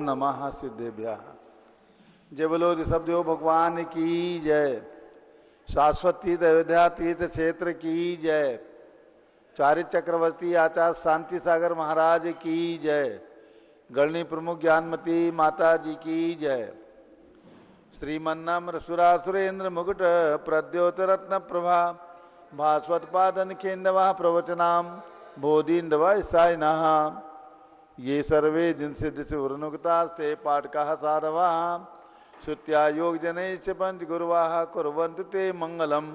नमः सिद्धेभ्यः। जय बोलो ऋषभदेव भगवान की जय। शाश्वत तीर्थ अयोध्या तीर्थ क्षेत्र की जय। चारित्र चक्रवर्ती आचार्य शांति सागर महाराज की जय। गणनी प्रमुख ज्ञानमती माता जी की जय। श्रीमन्नम्र सुरासुरेन्द्र मुकुट प्रद्योत रत्न प्रभा भास्वत पादन खेन्दवा प्रवचनाम बोधीन्दवा ईसाइनः। ये सर्वे जिनसिद्ध से उर्नुक्तास्ते पाठकाः साधवा श्रुत्या योग जनैश्च पंच गुरुवाः कुर्वन्तु ते मंगलम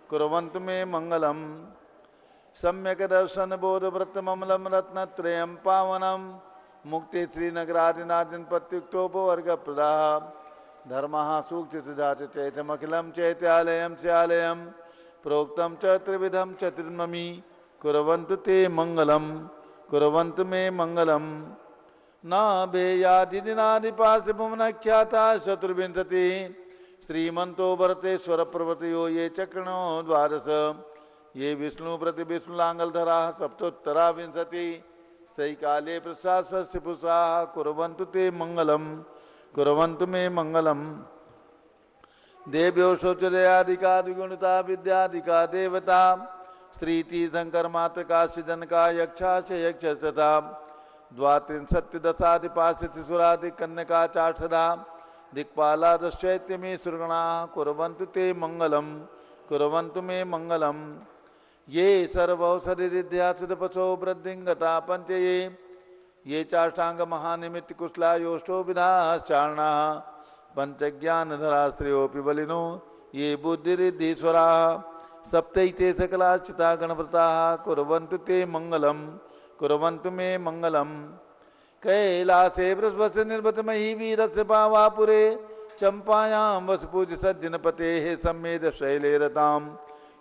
कुर्वन्तु मे मंगलम। सम्यक दर्शन बोध व्रत ममलम रत्नत्रयं पावनम मुक्ति श्रीनगरादिनादिन प्रत्युक्तोपवर्ग प्रदाः धर्मः सूक्तिसुधाच चैतमखिलं चैत्यालयं स्यालयं प्रोक्तं च त्रिविधं चतुर्ममी कुर्वन्तु ते मंगलम कुर्वन्तु मे मंगलम। न भेयादिदिनादिपार्श्वभुवनख्याता चतुर्विंशति श्रीमंतो भरतेश्वर प्रवर्तयो ये चक्रणो द्वादश ये विष्णु प्रति विष्णुलांगलधरा सप्तोत्तरा विंशति सैकाले प्रसादस्य पुषाः कुर्वन्तु ते मंगलम कुर्वन्तु मे मंगलम। देव्यो शौचर्यादिका द्विगुणिता विद्यादिका देवता स्त्री तीर्थंकर मातृका जनका यक्षा च यक्ष तथा द्वात्रिंशत्तिदशादिपाशतिसुरादि कन्यका चाक्षदा दिक्पाला दशैत्यमी सुरगणा कुर्वन्तु ते मंगलम कुर्वन्तु मे मंगलम। ये सर्वौषधिरिध्यासितपशो वृद्धिंगता पंचये ये चाष्टांग महानिमित्त कुशला योष्टो विधाश्चारणाः पंचज्ञानधरा स्त्रियोऽपि बलिनो ये बुद्धिरिद्धीश्वराः सप्तैते सकलाश्चिता गणव्रताः कुर्वन्तु ते मंगलम कुर्वन्तु मे मंगलम। कैलासे बृहस्पति निर्वतमहि वीरस्य पावापुरे चंपायां वसपूज सज्जनपतेः सम्मेद शैले रतां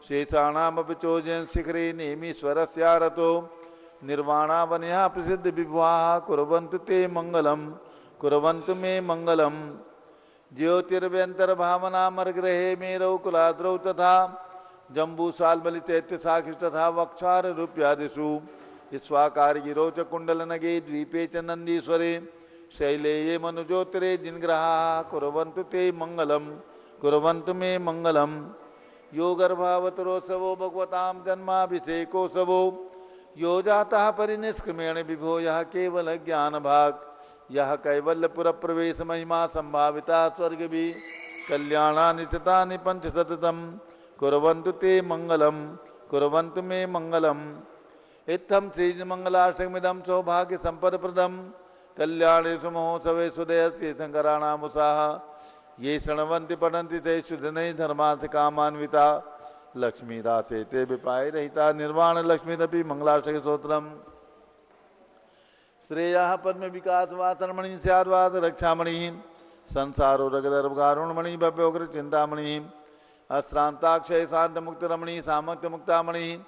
शेषाणामपि चोजन शिखरे नेमीश्वरस्यारतो निर्वाणावन्यः प्रसिद्ध विभुवाः कुर्वन्तु ते मंगलम कुर्वन्तु मे मंगलम। ज्योतिर्व्यन्तर्भावनामर्गृहे मेरौ कुलाद्रौ तथा जम्बू सालबलि चैत्य साक्षी तथा वक्षार रूप्यादिषु स्वाकार गिरो च कुंडल नगे द्वीपे च नंदीश्वरे शैले ये मनुज्योतिरे जिनग्रहाः कुर्वन्तु ते मंगलम कुर्वन्तु मे मंगलम। यो गर्भावतरोत्सवो भगवतां जन्माभिषेकोत्सवो यो जातः परिनिष्क्रमेण विभो यः केवल ज्ञान भाग यह कैवल्यपुर प्रवेश महिमा संभाविता स्वर्गभि कल्याणानि चितानि पंचशतम् कुर्वन्तु ते मंगलम कुर्वन्तु मे मंगलम। इत्थं श्रीमंगलाष्टकमिदं सौभाग्य संपदप्रदं कल्याणेषु महोत्सवे सुदयतीर्थंकराणामुषाः ये शृण्वन्ति पठन्ति ते शुद्धनै धर्मार्थ कामान्विता लक्ष्मी रासे ते विपाय रहिता निर्वाण लक्ष्मीदपि मंगलाष्टक स्तोत्रम्। श्रेयः पद्म विकास वासनमणि स्याद्वाद रक्षामणि संसारो रगदर्भकारुणमणि भव्योग्र चिंतामणि अश्रांताक्षय शांत मुक्त रमणी सामक्त मुक्तामणि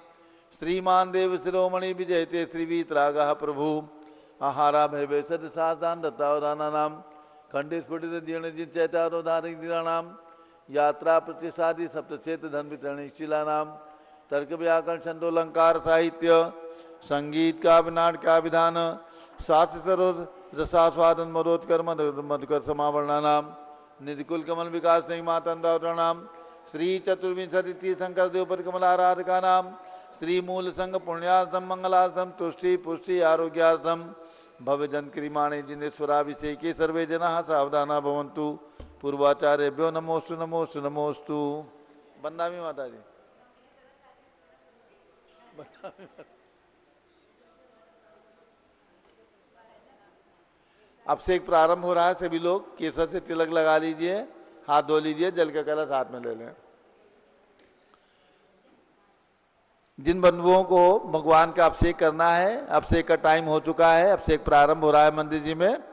श्रीमान देव शिरोमणि विजयते श्रीवीतरागः प्रभु आहारा भैवे सद साधान दत्तावदानानां खंडे स्फुटित दीर्णजित चैतारोधारिणां यात्रा प्रतिष्ठादि सप्तक्षेत्र धन वितरणी शिलानां तर्क व्याकरण छंदोलंकार साहित्य संगीत काव्य नाटक का विधान शास्त्र सरोज रसास्वादन मदोत्कर मधुकर समावरणानां निधिकुल कमल विकास नहीं मातंदावरणां श्री चतुर्विंशति तीर्थंकर देवपद कमलाराधका नाम श्री मूल संघ पुण्यार्थम मंगलार्थम तुष्टि पुष्टि आरोग्यार्थम भवजन क्रिमाणे जिनेश्वराभिषेके सर्वे जनाः सावधाना भवन्तु। पूर्वाचार्यभ्यो नमोस्तु नमोस्तु नमोस्तु। बंदामी माता जी अब से एक प्रारंभ हो रहा है। सभी लोग केसर से तिलक लगा लीजिए, हाथ धो लीजिए, जल का कलश हाथ में ले लें। जिन बंधुओं को भगवान का अभिषेक करना है, अभिषेक का टाइम हो चुका है, अभिषेक प्रारंभ हो रहा है मंदिर जी में,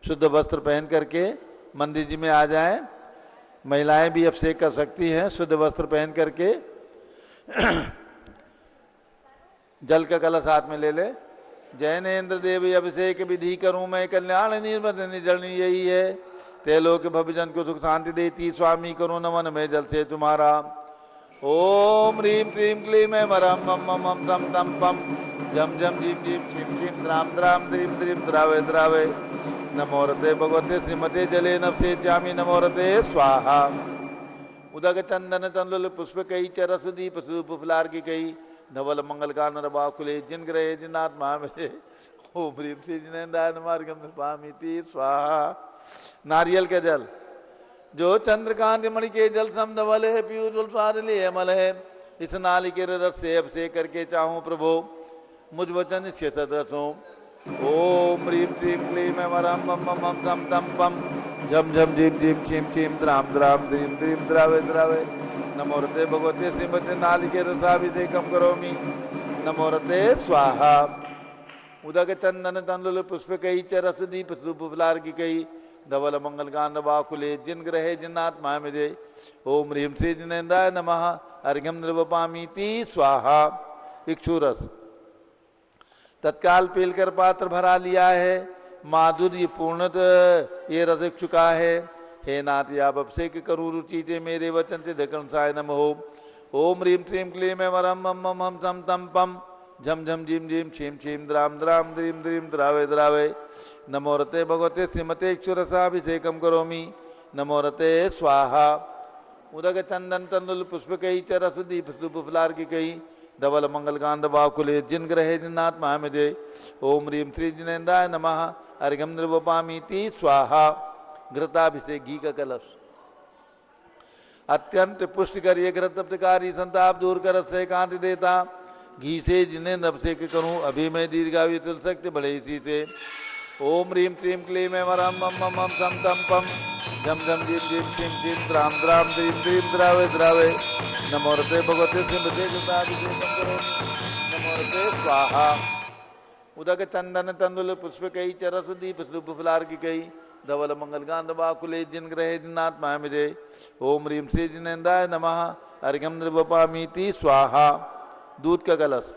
शुद्ध वस्त्र पहन करके मंदिर जी में आ जाएं। महिलाएं भी अभिषेक कर सकती हैं शुद्ध वस्त्र पहन करके। जल का कलश हाथ में ले ले। जैनेन्द्र देव अभिषेक विधि करूं मैं कल्याण निर्मद निजरणी यही है। तेलोक भवजन को सुख शांति देती स्वामी करो नमन में जल से तुम्हारा। ओम ह्रीम क्लीम क्लीम मरम मम मम तम तम पम जम जम जीम जीम शिम शिम द्राम द्राम द्रीम द्रीम द्रावे द्रावे नमोरते भगवते श्रीमते जले नवसे जामी नमोरते स्वाहा। उदक चंदन तंदुल पुष्प कई चरस दीप सूप फुलार की कई धवल मंगल का नरबाकुले जिन ग्रहे जिनात्मा में ओम ह्रीम श्री जिनेन्द्राय मार्गम स्वामी स्वाहा। नारियल के जल जो चंद्रकांत मणि के जल सम धवल है पीयूष स्वाद ले अमल है। इस नाली के रस से अभिषेक करके चाहूं प्रभु मुझ वचन से सदरसों। ओम ह्रीम श्रीम क्लीम वरम मम मम तम तम पम झम झम झीम झीम छीम छीम द्राम द्राम द्रीम द्रीम द्रावे द्रावे। नमोरते भगवते श्रीमते नालिके रसाभिषेकम करोमि नमोरते स्वाहा। उदक चंदन तंदुल पुष्प कई चरस दीप सूप फुलार की कई धवल मंगल कांड बाकुले जिन ग्रहे जिन्नात्मा में ओम ह्रीम श्री जिनेन्द्राय नमः अर्घ्यम निर्वपामीति स्वाहा। इक्षुरस तत्काल पीलकर पात्र भरा लिया है माधुर्य पूर्णत ये रस चुका है। हे नाथ आप अभिषेक करूँ रुचि थे मेरे वचन से दक्षिण साय नमो। ओम ह्रीम श्रीम क्लीम वरम मम मम हम सम तम पम झम झम झीम झीम छीम छीम द्राम द्राम द्रीम द्रीम द्रावे द्रावे। नमोरते भगवते श्रीमते इक्षुरसाभिषेकम करोमि नमोरते स्वाहा। उदक चंदन तंदुल पुष्प कई चरस दीप सूप फुलार की कई धवल मंगल कांड बाकुले जिन ग्रहे जिन्नात्मा में जय। ओम ह्रीम श्री जिनेन्द्राय नमः अर्घ्यम निर्वपामीति स्वाहा। घृताभिषेक घी का कलश अत्यंत पुष्ट कर ये घृत तप्तकारी संताप दूर कर से कांति देता। घी से जिन्हें अभिषेक करूं अभी मैं दीर्घायु तुल सकते बड़े इसी से। ओम ह्रीम श्रीम क्लीम वरम मम मम हम सम तम पम झम झम झीम झीम छीम छीम द्राम द्राम द्रीम द्रीम द्रावे द्रावे। नमोरते भगवते श्रीमते कृताभिषेकम करोमि नमोरते स्वाहा। उदक चंदन तंदुल पुष्प कई चरस दीप सूप फुलार की कई धवल मंगल कांड बाकुले जिन ग्रहे जिन्नात्मा में जय। ओम ह्रीम श्री जिनेन्द्राय नमः अर्घ्यम निर्वपामीति स्वाहा। दूध का कलश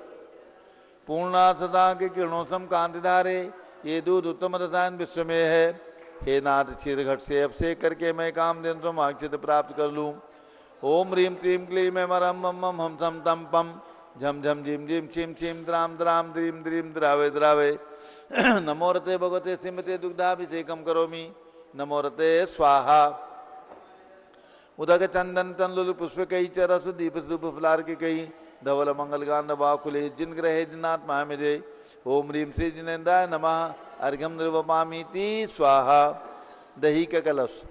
पूर्णा सदा के किरणों सम कांति धारे ये दूध उत्तम रसायन विश्व में है। हे नाथ क्षीर घट से अभिषेक करके मैं काम दिन समाक्षित प्राप्त कर लूं। ओम ह्रीम श्रीम क्लीम वरम मम मम हम सम तम पम झम झम झीम झीम छीम छीम द्राम द्राम द्रीम द्रीम द्रावे द्रावे। नमोरते भगवते श्रीमते दुग्धाभिषेकम करोमि नमोरते स्वाहा। उदक चंदन तंदुल पुष्प कई चरस दीप सूप फुलार की कई धवल मंगल कांड बाकुले जिन ग्रहे जिन्नात्मा में जय। ओम ह्रीम श्री जिनेन्द्राय नमः अर्घ्यम निर्वपामीति स्वाहा। दही का कलश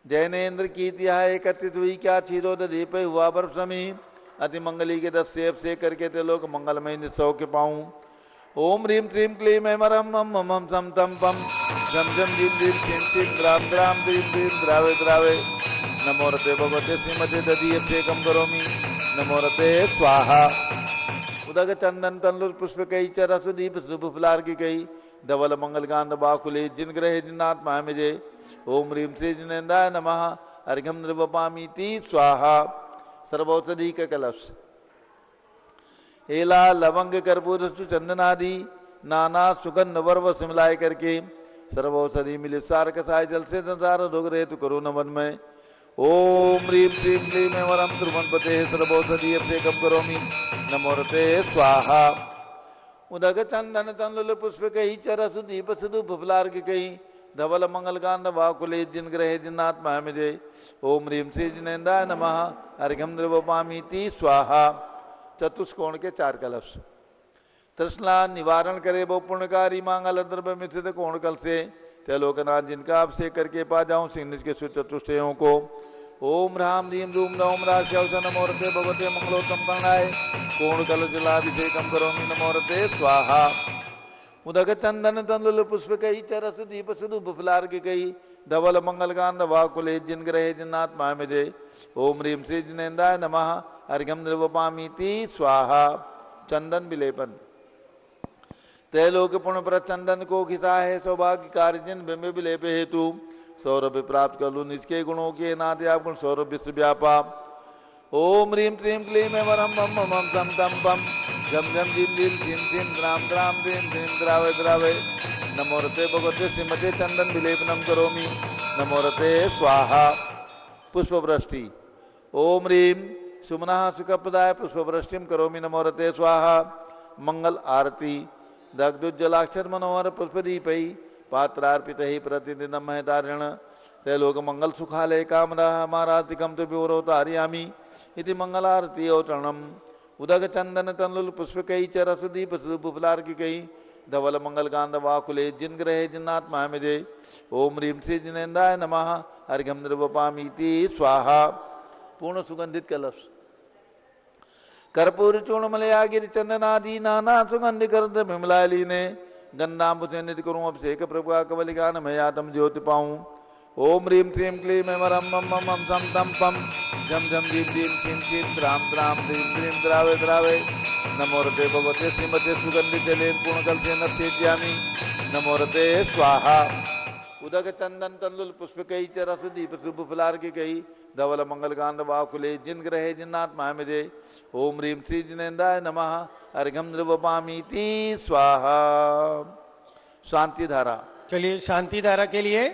जैनेन्द्र की तिहाय एकत्रित हुई क्या क्षीरोद दीप हुआ बर्फ समी अति मंगली के 10 से अभिषेक करके ते लोग मंगलमय निसौ के पाऊं। ओम ह्रीम श्रीम क्लीम वरम मम मम हम सम तम पम झम झम झीम झीम छीम छीम द्राम द्राम द्रीम द्रीम द्रावे द्रावे। नमोरते भगवते श्रीमते दधी अभिषेकम करोमि नमोरते स्वाहा। उदक चंदन तंदुल पुष्प कई चरस दीप सूप फुलार की कई धवल मंगल कांड बाकुले जिन ग्रहे जिन्नात्मा में जय। ओम ह्रीम श्री जिनेन्द्राय नमः अर्घ्यम निर्वपामीति स्वाहा। सर्वौषधि का कलश एला लवंग कर्पूर चंदनादि नाना सुगंध वर्व से मिलाए करके सर्वौषधि मिले सार कसाय जल से संसार रोग रहे तो करो नमन में। ओम ह्रीम श्रीम क्लीम वरम ध्रुवनपते सर्वौषधि अभिषेकम करोमि नमोरते स्वाहा। उदक चंदन तंदुल पुष्प कई चरस दीप सूप फुलार की कई धवल मंगल कांड बाकुले जिन ग्रहे जिन्नात्मा में जय। ओम ह्रीम श्री जिनेन्द्राय नमः अर्घ्यम निर्वपामीति स्वाहा। चतुष्कोण के 4 कलश तृष्णा निवारण करे वो पुण्यकारी मांगल द्रव्य मिश्रित कोण कल से त्रिलोकनाथ जिनका अभिषेक करके पा जाऊं सिंह के चतुष्टयों को। ओम राम रीम रूम नोम राक्षस नमोरते भगवते मंगलोत्तम कर्णाय कोण कल जलाभिषेकम करोमि नमोरते स्वाहा। उदक चंदन तंदुल पुष्प कई चरस दीप सूप फुलार की कई धवल मंगल कांड वाकुले जिन ग्रहे जिन्नात्मा में जय। ओम ह्रीम श्री जिनेन्द्राय नमः अर्घ्यम निर्वपामीति स्वाहा। चंदन विलेपन त्रैलोक पुण्य पर चंदन को घिसा है सौभाग्य कार्य जिन बिंब विलेप हेतु सौरभ प्राप्त कर लू निज के गुणों के नाते आप गुण सौरभ विश्व व्यापा। ओम ह्रीम श्रीम क्लीम वरम मम मम हम सम तम पम झम झम झीम झीम छीम छीम द्राम द्राम द्रीम द्रीम द्रावे द्रावे। नमोरते भगवते श्रीमते चंदन विलेपनम करोमि नमोरते स्वाहा। पुष्पवृष्टि ओम ह्रीम सुमनः सुखप्रदाय पुष्पवृष्टिम करोमि नमोरते स्वाहा। मंगल आरती दग्धुज्जलाक्षर मनोहर पुष्पदीपै पात्रार्पित ही प्रतिदिनं महदारिण त्रैलोक मंगल सुखालय कामदा महारातिकम तो विवरोतारियामी इति मंगलारती औचरणम उदक चंदन तनुल पुष्पकई च रसदीप सुपुलार की कई धवल मंगल कांद वाकुले जिन ग्रहे जिन्नात्मा मिजे ओम ह्रीम श्री जिनेन्द्राय नमः अर्घ्यम निर्वपामीति स्वाहा। पूर्ण सुगंधित कलश कर्पूर चूर्णमलया गिर चंदनादि नाना सुगंधि करत विमलाली ने गंधाम्बुसे निधि करूं अभिषेक प्रभु का कवलिकान मैं आत्म ज्योति पाऊं। ओम ह्रीम श्रीं क्लीं मम मम मम सम तम पम झम झम धीम धीम क्षीम क्षीम द्राम द्राम धीम धीम द्रावे द्रावे नमो रते भगवते श्रीमते सुगंधि जलेन पूर्ण कल से नत्यामी नमो रते स्वाहा। उदक चंदन तल्लुल पुष्पकई च रसदीप शुभ फुलार की कही धवल मंगल कांड वाकुले जिन ग्रहे जिन्नात्मा मिजे ओम ह्रीम श्री जिनेन्द्राय नमः अर्घ्यम निर्वपामीति स्वाहा। शांति धारा। चलिए शांति धारा के लिए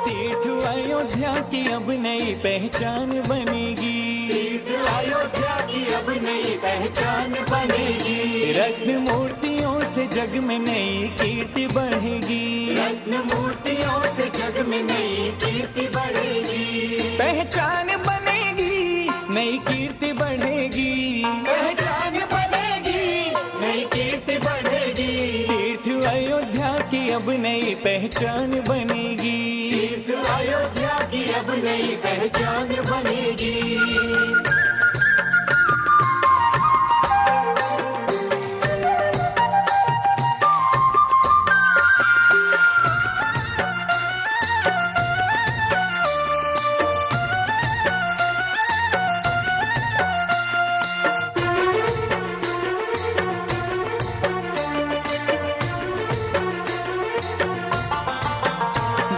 तीर्थ अयोध्या की अब नई पहचान बनेगी। तीर्थ अयोध्या की अब नई पहचान बनेगी। रत्न मूर्तियों से जग में नई कीर्ति बढ़ेगी। रत्न मूर्तियों से जग में नई कीर्ति बढ़ेगी। पहचान बनेगी नई कीर्ति बढ़ेगी। पहचान बनेगी नई कीर्ति बढ़ेगी। तीर्थ अयोध्या की अब नई पहचान बनेगी। तीर्थ अयोध्या की अब नई पहचान बनेगी।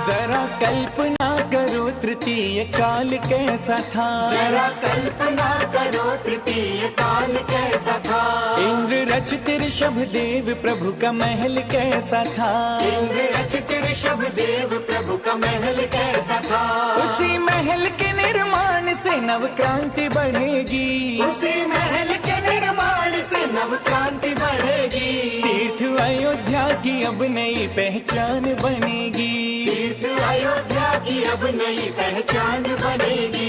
जरा कल्पना करो तृतीय काल कैसा था। जरा कल्पना करो तृतीय काल कैसा था। इंद्र रचित ऋषभ देव प्रभु का महल कैसा था। इंद्र रचित ऋषभ देव प्रभु का महल कैसा था। उसी महल के निर्माण से नव क्रांति बढ़ेगी। उसी महल के निर्माण से नव क्रांति बढ़ेगी। तीर्थ अयोध्या की अब नई पहचान बनेगी। तीर्थ अयोध्या की अब नई पहचान बनेगी।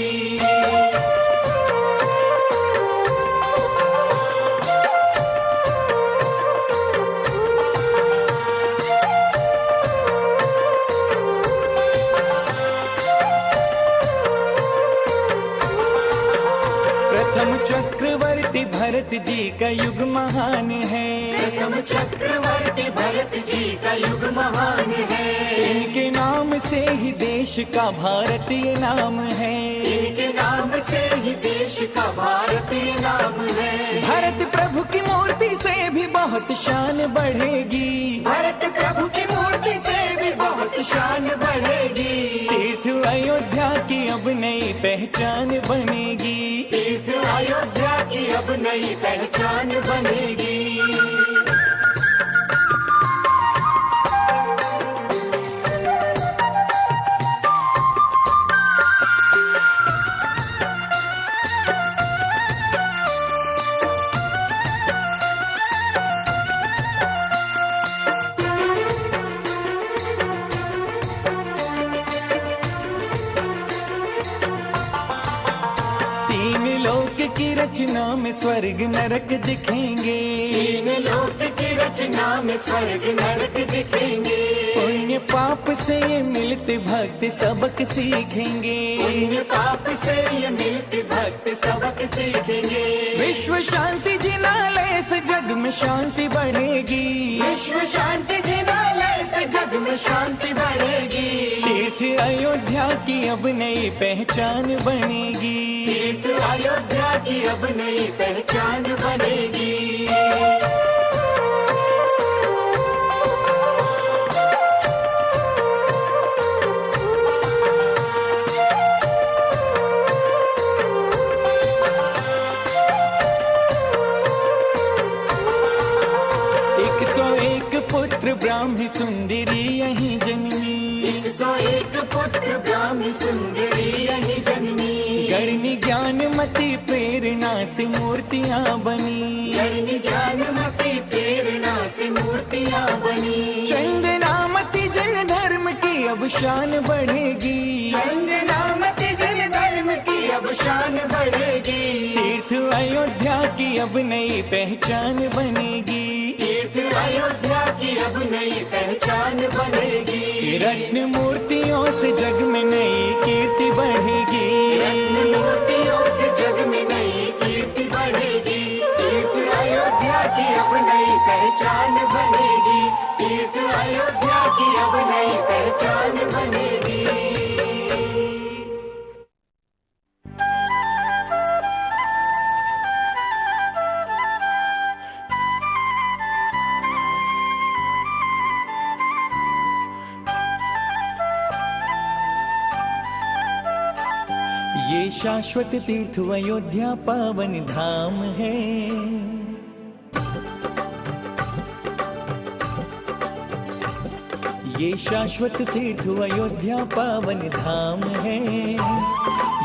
प्रथम चक्रवर्ती भरत जी का युग महान है। प्रथम चक्रवर्ती भरत जी का युग महान है। इनके नाम से ही देश का भारतीय नाम है। इनके नाम से ही देश का भारतीय नाम है। भरत प्रभु की मूर्ति से भी बहुत शान बढ़ेगी। भरत प्रभु की मूर्ति से भी बहुत शान बढ़ेगी। तीर्थ अयोध्या की अब नई पहचान बनेगी। तीर्थ अयोध्या की अब नई पहचान बनेगी। की रचना में स्वर्ग नरक दिखेंगे। तीन लोक की रचना में स्वर्ग नरक दिखेंगे। पुण्य पाप से ये मिलते भक्त सबक सीखेंगे। पुण्य पाप से ये मिलते भक्त सबक सीखेंगे। विश्व शांति जिनालय से जग में शांति बढ़ेगी। विश्व शांति जिनालय से जग में शांति बढ़ेगी। तीर्थ अयोध्या की अब नई पहचान बनेगी। तीर्थ अयोध्या की अब नई पहचान बनेगी। पुत्र ब्राह्मी सुंदरी यहीं जन्मी। 101 पुत्र ब्राह्मी सुंदरी यहीं जन्मी। गणनी ज्ञानमती प्रेर से मूर्तियां बनी। धर्म ज्ञानमती प्रेरणा से मूर्तियां बनी। चंद्रामती जन धर्म की अब शान बढ़ेगी। चंद्रामती जन धर्म की अब शान बढ़ेगी। तीर्थ अयोध्या की अब नई पहचान बनेगी। तीर्थ अयोध्या की अब नई पहचान बनेगी। रत्न मूर्तियों से जग में नई कीर्ति बढ़ेगी। रत्न मूर्तियों से जग में नई कीर्ति बढ़ेगी। तीर्थ अयोध्या की अब नई पहचान बनेगी। तीर्थ अयोध्या की अब नई पहचान बनेगी। ये शाश्वत तीर्थ अयोध्या पावन धाम है। ये शाश्वत तीर्थ अयोध्या पावन धाम है।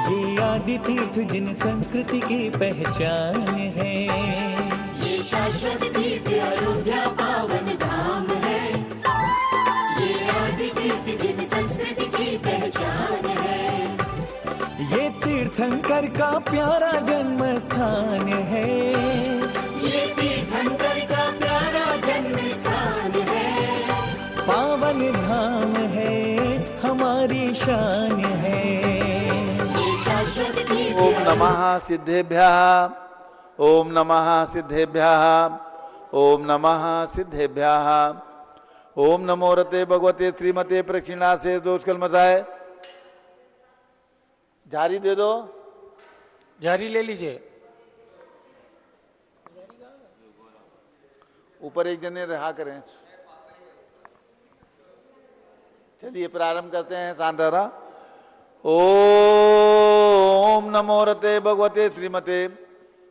ये आदि तीर्थ जिन संस्कृति की पहचान है। ये शाश्वत तीर्थ अयोध्या पावन धाम है। ये आदि तीर्थ जिन संस्कृति की पहचान है। ये तीर्थंकर का प्यारा जन्म स्थान है। ये तीर्थंकर का प्यारा जन्म स्थान है। पावन धाम है, हमारी शान है। ये शाश्वत तीर्थ ओम नमः सिद्धेभ्यः। ओम नमः सिद्धेभ्यः। ओम नमः सिद्धेभ्यः। ओम नमो रते भगवते श्रीमते प्रक्षिणा से दोष कलमताए। जारी दे दो। जारी ले लीजिए। ऊपर एक जने रहा करें। चलिए प्रारंभ करते हैं। शांतारा। ओम नमो रते भगवते श्रीमते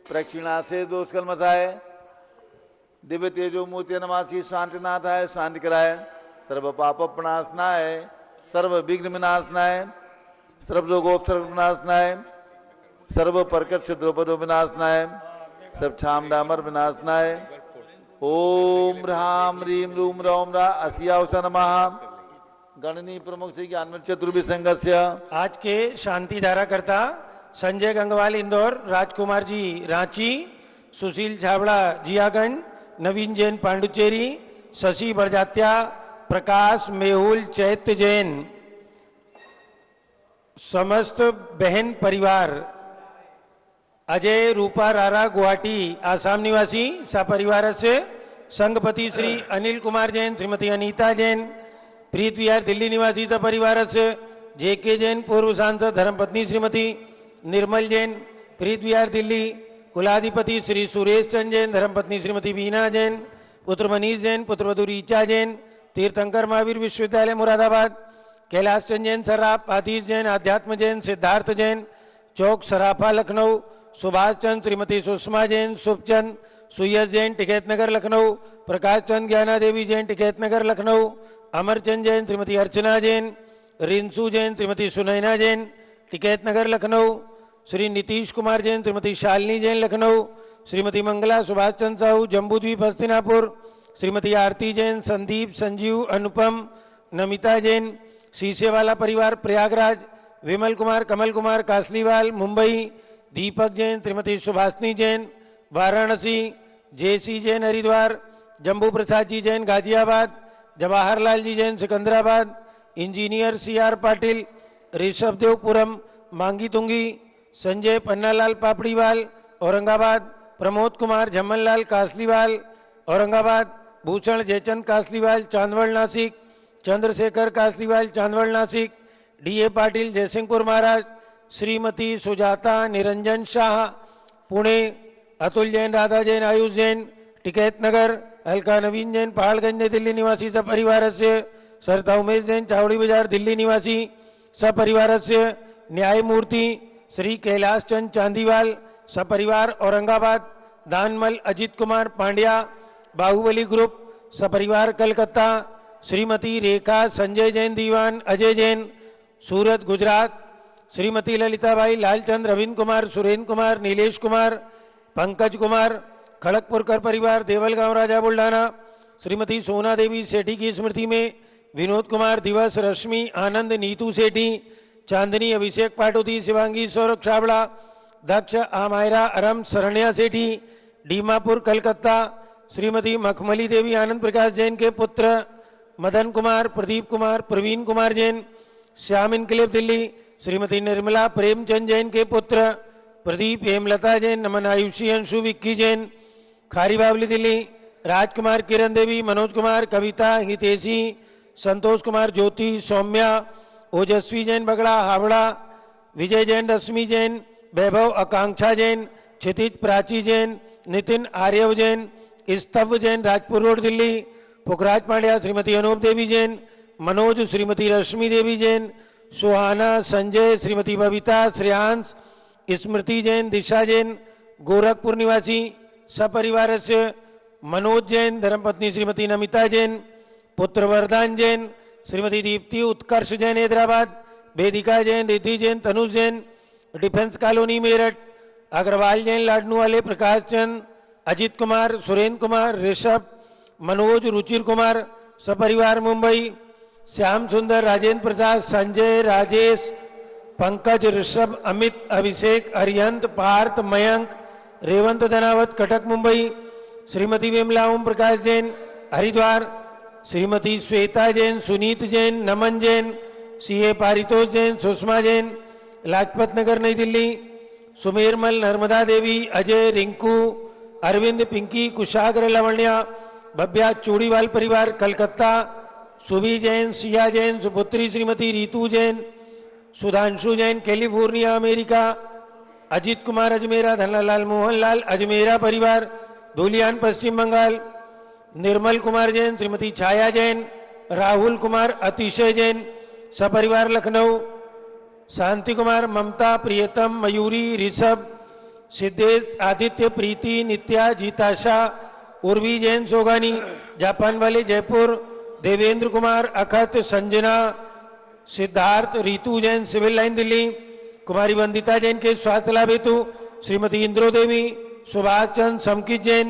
प्रक्षिणा से दोष कलमताए। दिव्य तेजो मूर्ति नमासी शांतिनाथाय शांति कराए। सर्व पाप प्रणाशनाय सर्व विघ्न विनाशनाय सर्व लोगोपसर्ग विनाशनाय सर्व परकट द्रौपदो विनाशनाय सब छाम डामर विनाशनाय। ओम ह्राम ह्रीम रूम रौम रा असियावसा नमः। गणनी प्रमुख श्री ज्ञान चतुर्भि संघस्य आज के शांति धारा करता संजय गंगवाल इंदौर, राजकुमार जी रांची, सुशील छाबड़ा जियागंज, नवीन जैन पांडुचेरी, शशि बरजात्या, प्रकाश मेहुल चैत्य जैन, समस्त बहन परिवार, अजय रूपा रारा गुवाहाटी आसाम निवासी सपरिवार से, संघपति श्री अनिल कुमार जैन, श्रीमती अनीता जैन, प्रीत विहार दिल्ली निवासी सपरिवार से, जेके जैन पूर्व सांसद धर्मपत्नी श्रीमती निर्मल जैन, प्रीत विहार दिल्ली, कुलाधिपति श्री सुरेश चंद जैन, धर्मपत्नी श्रीमती बीना जैन, पुत्र मनीष जैन, पुत्रवधु रीचा जैन, तीर्थंकर महावीर विश्वविद्यालय मुरादाबाद, कैलाश चंद जैन सराफ, आतिश जैन, आध्यात्म जैन, सिद्धार्थ जैन, चौक सराफा लखनऊ, सुभाष चंद, श्रीमती सुषमा जैन, सुखचंद, सुयस जैन, टिकैत नगर लखनऊ, प्रकाश चंद, ज्ञाना देवी जैन, टिकैत नगर लखनऊ, अमरचंद जैन, श्रीमती अर्चना जैन, रिंसू जैन, श्रीमती सुनैना जैन, टिकैत नगर लखनऊ, श्री नीतीश कुमार जैन, श्रीमती शालिनी जैन लखनऊ, श्रीमती मंगला सुभाष चंद साहू जम्बूद्वीप हस्तिनापुर, श्रीमती आरती जैन, संदीप, संजीव, अनुपम, नमिता जैन, शीशेवाला परिवार प्रयागराज, विमल कुमार, कमल कुमार कासलीवाल मुंबई, दीपक जैन, श्रीमती सुभाषनी जैन वाराणसी, जेसी जैन हरिद्वार, जम्बू प्रसाद जी जैन गाजियाबाद, जवाहरलाल जी जैन सिकंदराबाद, इंजीनियर सीआर पाटिल ऋषभदेवपुरम मांगी तुंगी, संजय पन्नालाल पापड़ीवाल औरंगाबाद, प्रमोद कुमार झम्मनलाल कासलीवाल औरंगाबाद, भूषण जयचंद कासलीवाल चांदवड़ नासिक, चंद्रशेखर कासलीवाल चांदवड़ नासिक, डीए पाटिल जयसिंहपुर महाराज, श्रीमती सुजाता निरंजन शाह पुणे, अतुल जैन, राधा जैन, आयुष जैन, टिकैत नगर, अलका नवीन जैन पहाड़गंज दिल्ली निवासी सपरिवार से, सरता उमेश जैन चावड़ी बाजार दिल्ली निवासी सपरिवार से, न्यायमूर्ति श्री कैलाश चंद चांदीवाल सपरिवार औरंगाबाद, दानमल अजित कुमार पांड्या बाहुबली ग्रुप सपरिवार कलकत्ता, श्रीमती रेखा संजय जैन दीवान अजय जैन सूरत गुजरात, श्रीमती ललिताबाई लालचंद रविंद्र कुमार सुरेंद्र कुमार नीलेश कुमार पंकज कुमार खड़गपुरकर परिवार देवलगांव राजा बुल्ढाना। श्रीमती सोना देवी सेठी की स्मृति में विनोद कुमार दिवस रश्मि आनंद नीतू सेठी चांदनी अभिषेक पाटोती शिवांगी सौरभ छाबड़ा दक्ष आमायरा अरम शरण्या सेठी डीमापुर कलकत्ता। श्रीमती मखमली देवी आनंद प्रकाश जैन के पुत्र मदन कुमार प्रदीप कुमार प्रवीण कुमार जैन श्याम इनकलेब दिल्ली। श्रीमती निर्मला प्रेमचंद जैन के पुत्र प्रदीप हेमलता जैन नमन आयुषी अंशु विक्की जैन खारी बावली दिल्ली। राजकुमार किरण देवी मनोज कुमार कविता हितेशी संतोष कुमार ज्योति सौम्या ओजस्वी जैन बगड़ा हावड़ा। विजय जैन रश्मि जैन वैभव आकांक्षा जैन क्षितिज प्राची जैन नितिन आर्यव जैन स्तव जैन राजपुर रोड दिल्ली। पुखराज पांड्या श्रीमती अनूप देवी जैन मनोज श्रीमती रश्मि देवी जैन सुहाना संजय श्रीमती बबीता श्रेयांश स्मृति जैन दिशा जैन गोरखपुर निवासी सपरिवार से मनोज जैन धर्मपत्नी श्रीमती नमिता जैन पुत्र वरदान जैन श्रीमती दीप्ति उत्कर्ष जैन हैदराबाद। वेदिका जैन रिद्धि जैन तनुज जैन डिफेंस कॉलोनी मेरठ। अग्रवाल जैन लाडनू वाले प्रकाश चंद अजित कुमार सुरेंद्र कुमार ऋषभ मनोज रुचिर कुमार सपरिवार मुंबई। श्याम सुंदर राजेंद्र प्रसाद संजय राजेश पंकज ऋषभ अमित अभिषेक अरिहंत पार्थ मयंक रेवंत धनावत कटक मुंबई। श्रीमती विमला ओम प्रकाश जैन हरिद्वार। श्रीमती श्वेता जैन सुनीत जैन नमन जैन सीए पारितोष जैन सुषमा जैन लाजपत नगर नई दिल्ली। सुमेरमल नर्मदा देवी अजय रिंकू अरविंद पिंकी कुशाग्र लवण्या भव्या चूड़ीवाल परिवार कलकत्ता। सुभी Jain Siya Jain सुपुत्री Shrimati Ritu Jain Sudhanshu Jain California America. अजित कुमार अजमेरा धनलाल मोहनलाल अजमेरा परिवार धूलियान पश्चिम बंगाल। निर्मल कुमार जैन श्रीमती छाया जैन राहुल कुमार अतिशय जैन सपरिवार लखनऊ। शांति कुमार ममता प्रियतम मयूरी ऋषभ सिद्धेश आदित्य प्रीति नित्या जीताशा उर्वी जैन सोगानी जापान वाले जयपुर। देवेंद्र कुमार अखत संजना सिद्धार्थ रीतू जैन सिविल लाइन दिल्ली। कुमारी वंदिता जैन के स्वास्थ्य लाभ हेतु श्रीमती इंद्रो देवी सुभाष चंद समकित जैन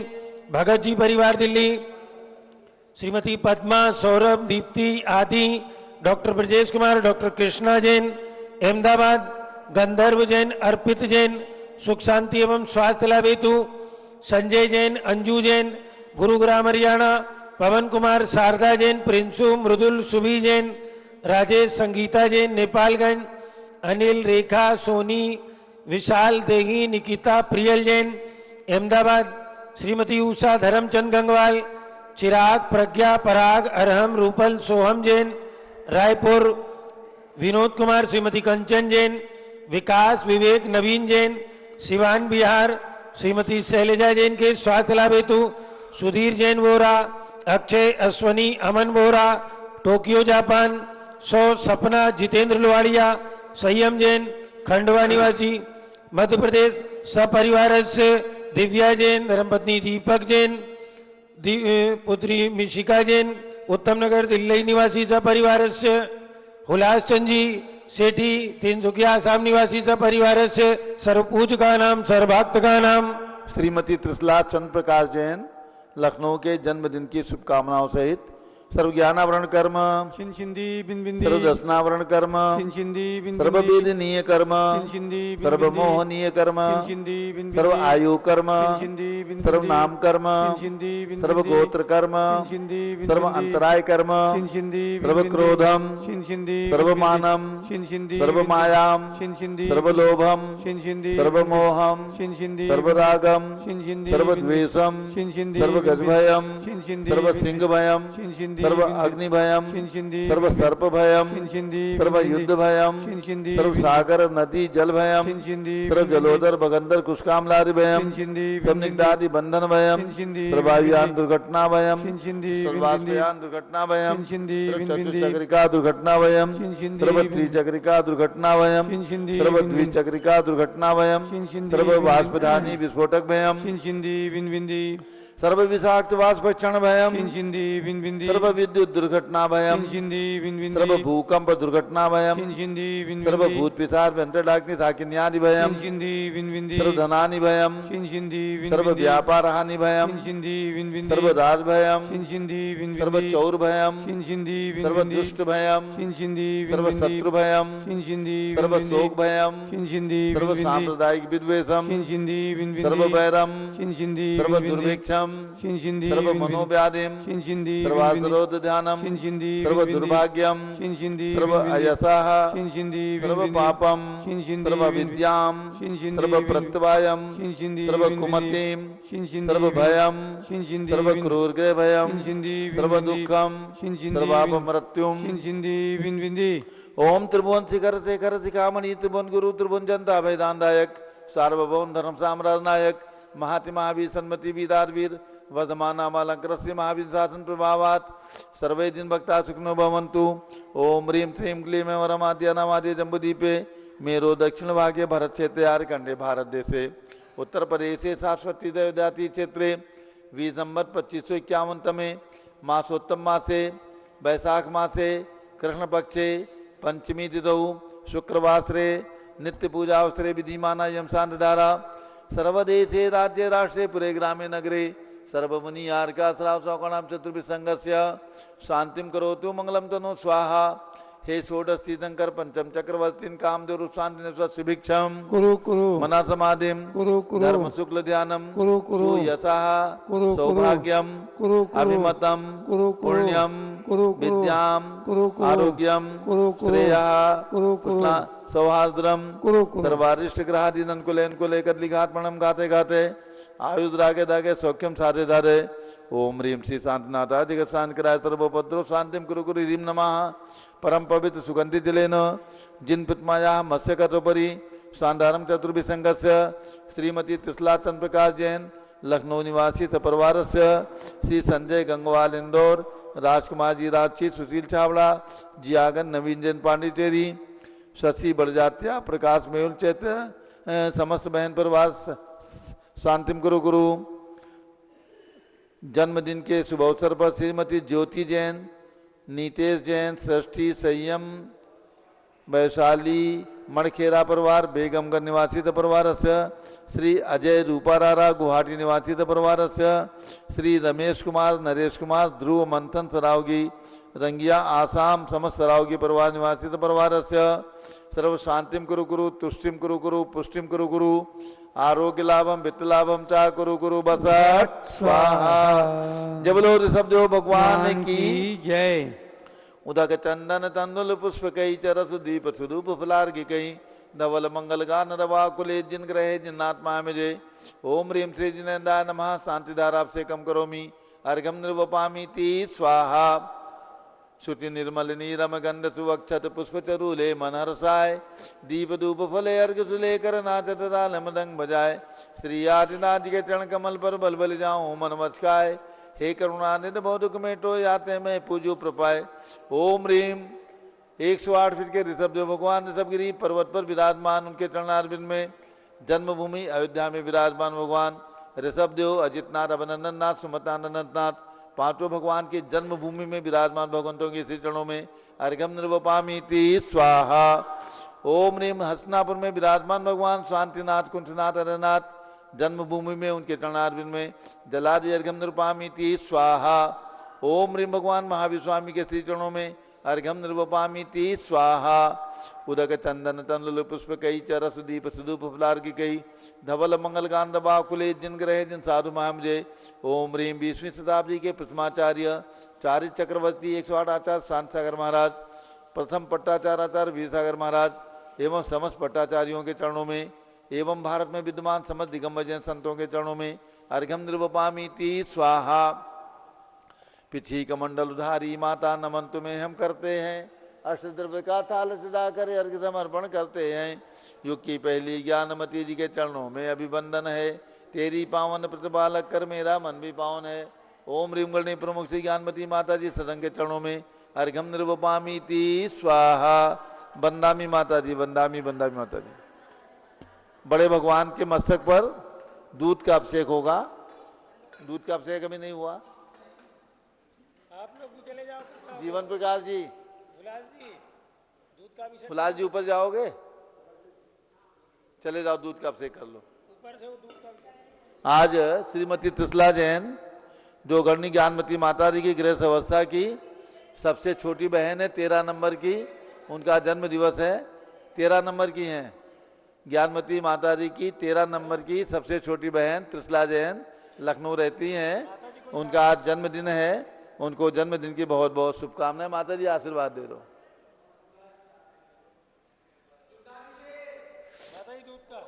भगत जी परिवार दिल्ली। श्रीमती पद्मा सौरभ दीप्ति आदि डॉक्टर ब्रजेश कुमार डॉक्टर कृष्णा जैन अहमदाबाद। गंधर्व जैन अर्पित जैन सुख शांति एवं स्वास्थ्य लाभ हेतु संजय जैन अंजू जैन गुरुग्राम हरियाणा। पवन कुमार शारदा जैन प्रिंसू मृदुल सुभी जैन राजेश संगीता जैन नेपालगंज। अनिल रेखा सोनी विशाल देही निकिता प्रियल जैन अहमदाबाद। श्रीमती उषा धर्मचंद गंगवाल चिराग प्रज्ञा पराग अरहम रूपल सोहम जैन रायपुर। विनोद कुमार श्रीमती कंचन जैन विकास विवेक नवीन जैन सिवान बिहार। श्रीमती शैलजा जैन के स्वास्थ्य लाभ हेतु सुधीर जैन वोरा अक्षय अश्वनी अमन वोरा टोक्यो जापान। सपना जितेंद्र लोहाड़िया संयम जैन खंडवा निवासी मध्य प्रदेश सपरिवार से दिव्या जैन धर्मपत्नी दीपक जैन पुत्री मिशिका जैन उत्तम नगर दिल्ली निवासी सपरिवार से। हुलास चंद जी सेठी तिनसुकिया आसाम निवासी सपरिवार से। सर्वपूज का नाम सर्वभक्त का नाम। श्रीमती त्रिशला चंद्र प्रकाश जैन लखनऊ के जन्मदिन की शुभकामनाओं सहित सर्वज्ञानावरण कर्म सर्वदर्शनावरण कर्म सर्ववेदनीय कर्म सर्वमोहनीय कर्म सर्व आयु कर्म सर्वनाम कर्म सर्वगोत्र कर्म सर्व अंतराय कर्म सर्वक्रोधम सर्वमानम सर्वमायाम सर्वलोभम सर्वमोहम सर्वरागम सर्वद्वेषम सर्वगजभयम सर्वसिंहभयम सर्व अग्निभयम सर्व सर्प भयम सर्व युद्ध भयम सर्व सागर नदी जल भयम सर्व जलोदर बगंदर कुशकामलादि भयम सर्व निग्धादि बंधन भयम सर्वायुयान दुर्घटना भयम सर्वास्त्रयान दुर्घटना भयम चतुर्चक्रिका दुर्घटना भयम सर्व त्रिचक्रिका दुर्घटना भयम सर्व द्विचक्रिका दुर्घटना भयम सर्व वाष्पधानी विस्फोटक भयम सर्व विषाक्त वाष्पक्षण भयम चिंचिंदी बिन बिंदी सर्व विद्युत दुर्घटना भयम चिंचिंदी बिन बिंदी सर्व भूकंप दुर्घटना भयम चिंचिंदी बिन सर्व बिंदी भूत पिशाच व्यंतर डाग्नि साकिन्यादि भयम चिंचिंदी बिन बिंदी सर्व धनानि भयम चिंचिंदी बिन सर्व बिंदी व्यापार हानि भयम चिंचिंदी बिन बिंदी सर्व राज भयम चिंचिंदी बिन सर्व बिंदी चौर भयम चिंचिंदी बिन सर्व बिंदी दुष्ट भयम चिंचिंदी बिन सर्व बिंदी शत्रु भयम चिंचिंदी बिन सर्व बिंदी शोक भयम चिंचिंदी सर्व बिन बिंदी सांप्रदायिक विद्वेषम चिंचिंदी बिन बिंदी सर्व वैरम चिंचिंदी सर्व बिन बिंदी दुर्भिक्षम चिंचिंदी सर्व बिन बिंदी मनोव्याधिम चिंचिंदी बिन बिंदी सर्वात्रोध ध्यानम चिंचिंदी सर्व बिन बिंदी दुर्भाग्यम चिंचिंदी सर्व बिन बिंदी अयसः चिंचिंदी बिन सर्व बिंदी पापम चिंचिंदी सर्व बिन बिंदी विद्याम चिंचिंदी सर्व बिन बिंदी प्रत्यवायम चिंचिंदी सर्व बिन बिंदी कुमतिम चिंचिंदी सर्व बिन बिंदी भयम चिंचिंदी सर्व बिन क्रूरग्रह भयम चिंचिंदी बिन सर्व बिंदी दुःखम चिंचिंदी सर्वाप बिन मृत्युम चिंचिंदी बिन बिंदी ओम त्रिभुवन शिखर शेखर शिखामणि त्रिभुवन गुरु त्रिभुवन जनता वेदांतायक सार्वभौम धर्म साम्राज्य नायक महाति महावीर सन्मति वीरारवीर वर्धमानामालंकृष्य महावीर शासन प्रभावात सर्वे दिन भक्ता सुखनो भवन्तु। ओम ह्रीं श्रीं क्लीं वरमाद्य नामाद्य जम्बुदीपे मेरो दक्षिण भागे भरत क्षेत्रे आर्कंडे भारत देशे उत्तर प्रदेशे सरस्वती देवदाती क्षेत्रे विसंवत 2551 तमे मासोत्तम मासे वैशाख मासे कृष्ण पक्षे पंचमी तिथौ शुक्रवासरे नित्य पूजा अवसरे विधिमाना यमशांत धारा सर्वदेशे राज्य राष्ट्रे पुरे ग्रामे नगरे सर्वमुनि आर्का श्राव सौकणाम चतुर्भि संघस्य शांतिम करोतु मंगलम तनो स्वाहा। हे षोडश तीर्थंकर पंचम चक्रवर्तीन कामदेव शांति शिभिक्षम कुरु कुरु मना समाधिम कुरु कुरु धर्म शुक्ल ध्यानम कुरु कुरु यशः कुरु सौभाग्यम कुरु कुरु अभिमतम कुरु कुरु पुण्यम कुरु कुरु विद्याम कुरु कुरु आरोग्यम कुरु कुरु श्रेयः कुरु कुरु सौहार्द्रम कुरु कुरु सर्वारिष्ट ग्रहादीन को लेकर लिखात प्रणम गाते गाते आयुष रागे दागे सौख्यम साधे धारे। ओम ह्रीं श्री शांतिनाथा जगत शांतिकराय सर्वोपद्रव शांतिम कुरु कुरु ह्रीं नमः। परम पवित्र सुगंधि जलेन जिन प्रतिमाया मत्स्य कटोपरी शांधारम चतुर्भि संघस्य श्रीमती त्रिशला चंद्र प्रकाश जैन लखनऊ निवासी सपरिवार श्री संजय गंगवाल इंदौर राजकुमार जी राजची सुशील छावड़ा जियागन नवीन जैन पांडिचेरी शशि बड़जात्या प्रकाश मेहुल चैत्र समस्त बहन परिवार शांतिम गुरु गुरु। जन्मदिन के शुभ अवसर पर श्रीमती ज्योति जैन नीतेश जैन सृष्टि संयम वैशाली मणखेरा परिवार बेगमगढ़ निवासी परिवार श्री अजय रूपारारा गुवाहाटी निवासी परिवार श्री रमेश कुमार नरेश कुमार ध्रुव मंथन सरावगी रंगिया आसाम समस्त सरावगी परिवार निवासी परिवार सर्व शांतिम कुरु कुरु तुष्टिम कुरु कुरु पुष्टिम कुरु कुरु आरोग्य लाभम वित्त लाभम चा कुरु कुरु बसट स्वाहा। जय बोलो ऋषभ देव भगवान की जय। उदक चंदन तंदुल पुष्प कई चरस दीप सुदूप फलार की कई धवल मंगल गान रवा कुले जिन ग्रहे जिन्नात्मा मुझे। ओम ह्रीं श्री जिनेन्द्राय नमः। शांति धारा आपसे कम करोमि अर्घम निर्वपामि ती स्वाहा। श्रुति निर्मल नीरम गंध सुवक्षत पुष्प चरूले मनहरसाय दीप धूप फले अर्घ सुलेकर नाचत ताल मृदंग बजाए। श्री आदिनाथ जी के चरण कमल पर बल बल जाऊं मन मचकाए। हे करुणानिधि बहु कमेटो याते मैं पूजो प्रपाए। ओम ह्रीं 108 फीट के ऋषभ देव भगवान ऋषभगिरी पर्वत पर विराजमान उनके चरणारविंद में जन्मभूमि अयोध्या में विराजमान भगवान ऋषभ देव अजितनाथ अभिनंदन नाथ सुमतानंद नाथ पांचों भगवान की जन्मभूमि में विराजमान भगवंतों के श्री चरणों में अर्घम निर्वपामि ती स्वाहा। ओम ह्रीं हसनापुर में विराजमान भगवान शांतिनाथ कुंठनाथ हरनाथ जन्मभूमि में उनके चरणारविंद में जलादि अर्घम निर्वपामि ती स्वाहा। ओम ह्रीं भगवान महावीर स्वामी के श्री चरणों में अर्घम निर्वपामि ती स्वाहा। उदक चंदन तंदुल पुष्प कई चरस दीप सुदूप फलार की कई धवल मंगल गान दबा कुले जिन ग्रह जिन साधु महामुझे। ओम ह्रीं 20वीं शताब्दी के प्रथमाचार्य चारित चक्रवर्ती 108 आचार्य शांत सागर महाराज प्रथम पट्टाचार्य आचार्य वीर सागर महाराज एवं समस्त पट्टाचार्यों के चरणों में एवं भारत में विद्यमान समस्त दिगंबर जैन संतों के चरणों में अर्घम निर्वपामि ती स्वाहा। पिछी कमंडल उधारी माता नमन तुम्हें हम करते हैं। अष्टद्रव्य का थाल सजा कर अर्घ समर्पण करते हैं। युग की पहली ज्ञानमती जी के चरणों में अभिवंदन है। तेरी पावन प्रतिपालक कर मेरा मन भी पावन है। ओम ह्रीं गणी प्रमुख श्री ज्ञानमती माता जी सदन के चरणों में अर्घम निर्वपामि ती स्वाहा। बंदामी माता जी बंदामी माता जी। बड़े भगवान के मस्तक पर दूध का अभिषेक होगा। दूध का अभिषेक अभी नहीं हुआ। आप लोग चले जाओ। जीवन प्रकाश जी, हुलास जी, दूध का अभिषेक हुलास जी ऊपर जाओगे, चले जाओ दूध का अभिषेक कर लो। ऊपर से वो दूध का अभिषेक। आज श्रीमती त्रिशला जैन जो गणनी ज्ञानमती माता जी की गृह अवस्था की सबसे छोटी बहन है, 13 नंबर की, उनका जन्म दिवस है। 13 नंबर की हैं ज्ञानमती माता जी की, 13 नंबर की सबसे छोटी बहन त्रिशला जैन लखनऊ रहती हैं। उनका आज जन्मदिन है, उनको जन्मदिन की बहुत बहुत शुभकामनाएं। माता जी आशीर्वाद दे दो। माता जी दूध का।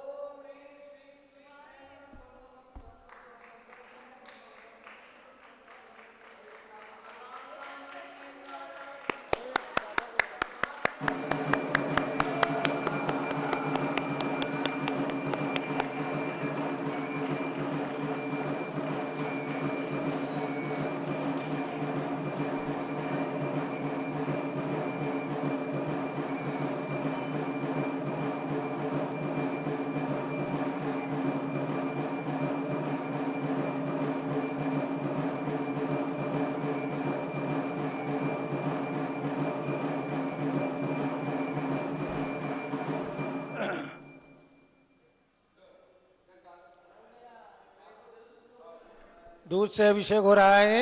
दूध से अभिषेक हो रहा है।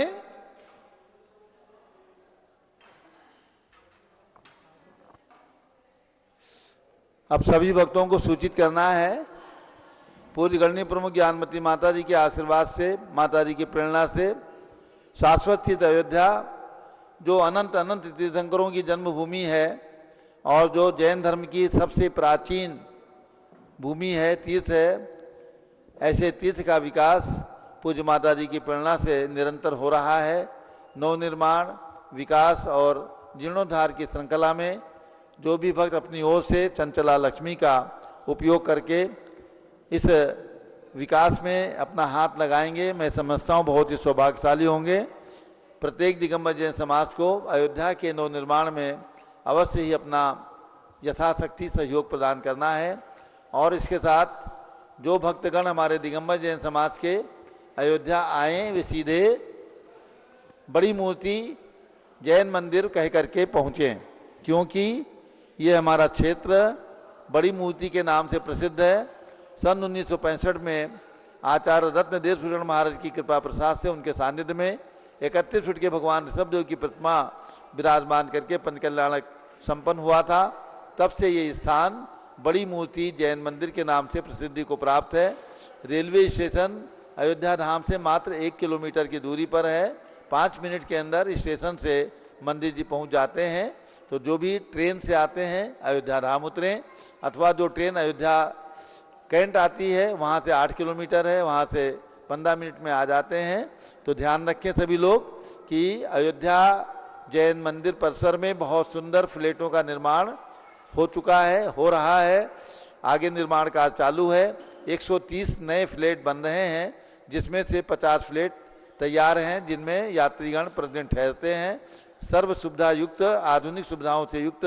अब सभी भक्तों को सूचित करना है, पूज्य गणनी प्रमुख ज्ञानमती माता जी के आशीर्वाद से, माता जी की प्रेरणा से शाश्वत स्थित अयोध्या जो अनंत अनंत तीर्थंकरों की जन्मभूमि है और जो जैन धर्म की सबसे प्राचीन भूमि है, तीर्थ है, ऐसे तीर्थ का विकास पूज्य माता जी की प्रेरणा से निरंतर हो रहा है। नवनिर्माण, विकास और जीर्णोद्धार की श्रृंखला में जो भी भक्त अपनी ओर से चंचला लक्ष्मी का उपयोग करके इस विकास में अपना हाथ लगाएंगे, मैं समझता हूँ बहुत ही सौभाग्यशाली होंगे। प्रत्येक दिगंबर जैन समाज को अयोध्या के नवनिर्माण में अवश्य ही अपना यथाशक्ति सहयोग प्रदान करना है। और इसके साथ जो भक्तगण हमारे दिगंबर जैन समाज के अयोध्या आए वे सीधे बड़ी मूर्ति जैन मंदिर कह करके पहुँचे, क्योंकि ये हमारा क्षेत्र बड़ी मूर्ति के नाम से प्रसिद्ध है। सन 1965 में आचार्य रत्नदेव सूरण महाराज की कृपा प्रसाद से उनके सानिध्य में 31 फीट के भगवान ऋषभदेव की प्रतिमा विराजमान करके पंच कल्याणक संपन्न हुआ था। तब से ये स्थान बड़ी मूर्ति जैन मंदिर के नाम से प्रसिद्धि को प्राप्त है। रेलवे स्टेशन अयोध्या धाम से मात्र 1 किलोमीटर की दूरी पर है। 5 मिनट के अंदर स्टेशन से मंदिर जी पहुंच जाते हैं। तो जो भी ट्रेन से आते हैं अयोध्या धाम उतरें, अथवा जो ट्रेन अयोध्या कैंट आती है वहां से 8 किलोमीटर है, वहां से 15 मिनट में आ जाते हैं। तो ध्यान रखें सभी लोग कि अयोध्या जैन मंदिर परिसर में बहुत सुंदर फ्लैटों का निर्माण हो चुका है, हो रहा है, आगे निर्माण कार्य चालू है। 130 नए फ्लैट बन रहे हैं, जिसमें से 50 फ्लैट तैयार हैं, जिनमें यात्रीगण प्रतिदिन ठहरते हैं। सर्व सुविधा युक्त, आधुनिक सुविधाओं से युक्त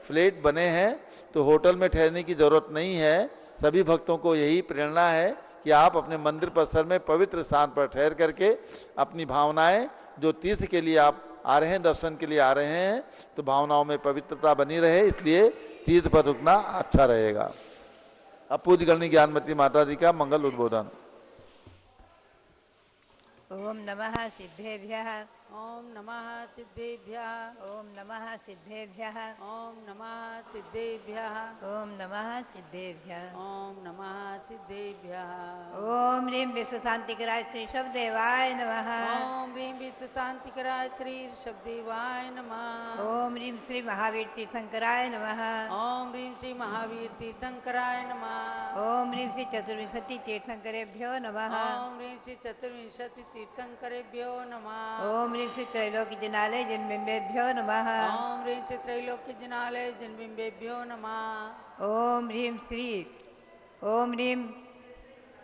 फ्लैट बने हैं, तो होटल में ठहरने की जरूरत नहीं है। सभी भक्तों को यही प्रेरणा है कि आप अपने मंदिर परिसर में पवित्र स्थान पर ठहर करके अपनी भावनाएं, जो तीर्थ के लिए आप आ रहे हैं, दर्शन के लिए आ रहे हैं, तो भावनाओं में पवित्रता बनी रहे, इसलिए तीर्थ पर रुकना अच्छा रहेगा। अब पूज्य गणनी ज्ञानमती माता जी का मंगल उद्बोधन। ओम नमः सिद्धेभ्यः। ओम नमः सिद्धेभ्यः। ओम नमः सिद्धेभ्यः। ओम नमः सिद्धेभ्यः। ओम नमः सिद्धेभ्यः। ओम नमः सिद्धेभ्यः। ओम ह्रीं विश्व शांतिकराय श्री शब्देवाय नमः। ओम ह्रीं विश्व शांतिकराय श्री ऋषभदेवाय नमः। ओम ह्रीं श्री महावीर तीर्थंकराय नमः। ओम ह्रीं श्री महावीर तीर्थंकराय नमः। ओम ह्रीं श्री चतुर्विंशति तीर्थंकरेभ्यो नमः। ओम ह्रीं श्री चतुर्विंशति तीर्थंकरेभ्यो नमः। ओम ह्रीं श्री त्रैलोक्य जिनालय जिनबिंबेभ्यो नमः। ओम ह्रीं श्री त्रैलोक्य जिनालय जिनबिंबेभ्यो नमः। ओम ह्रीं श्री ओम ह्रीं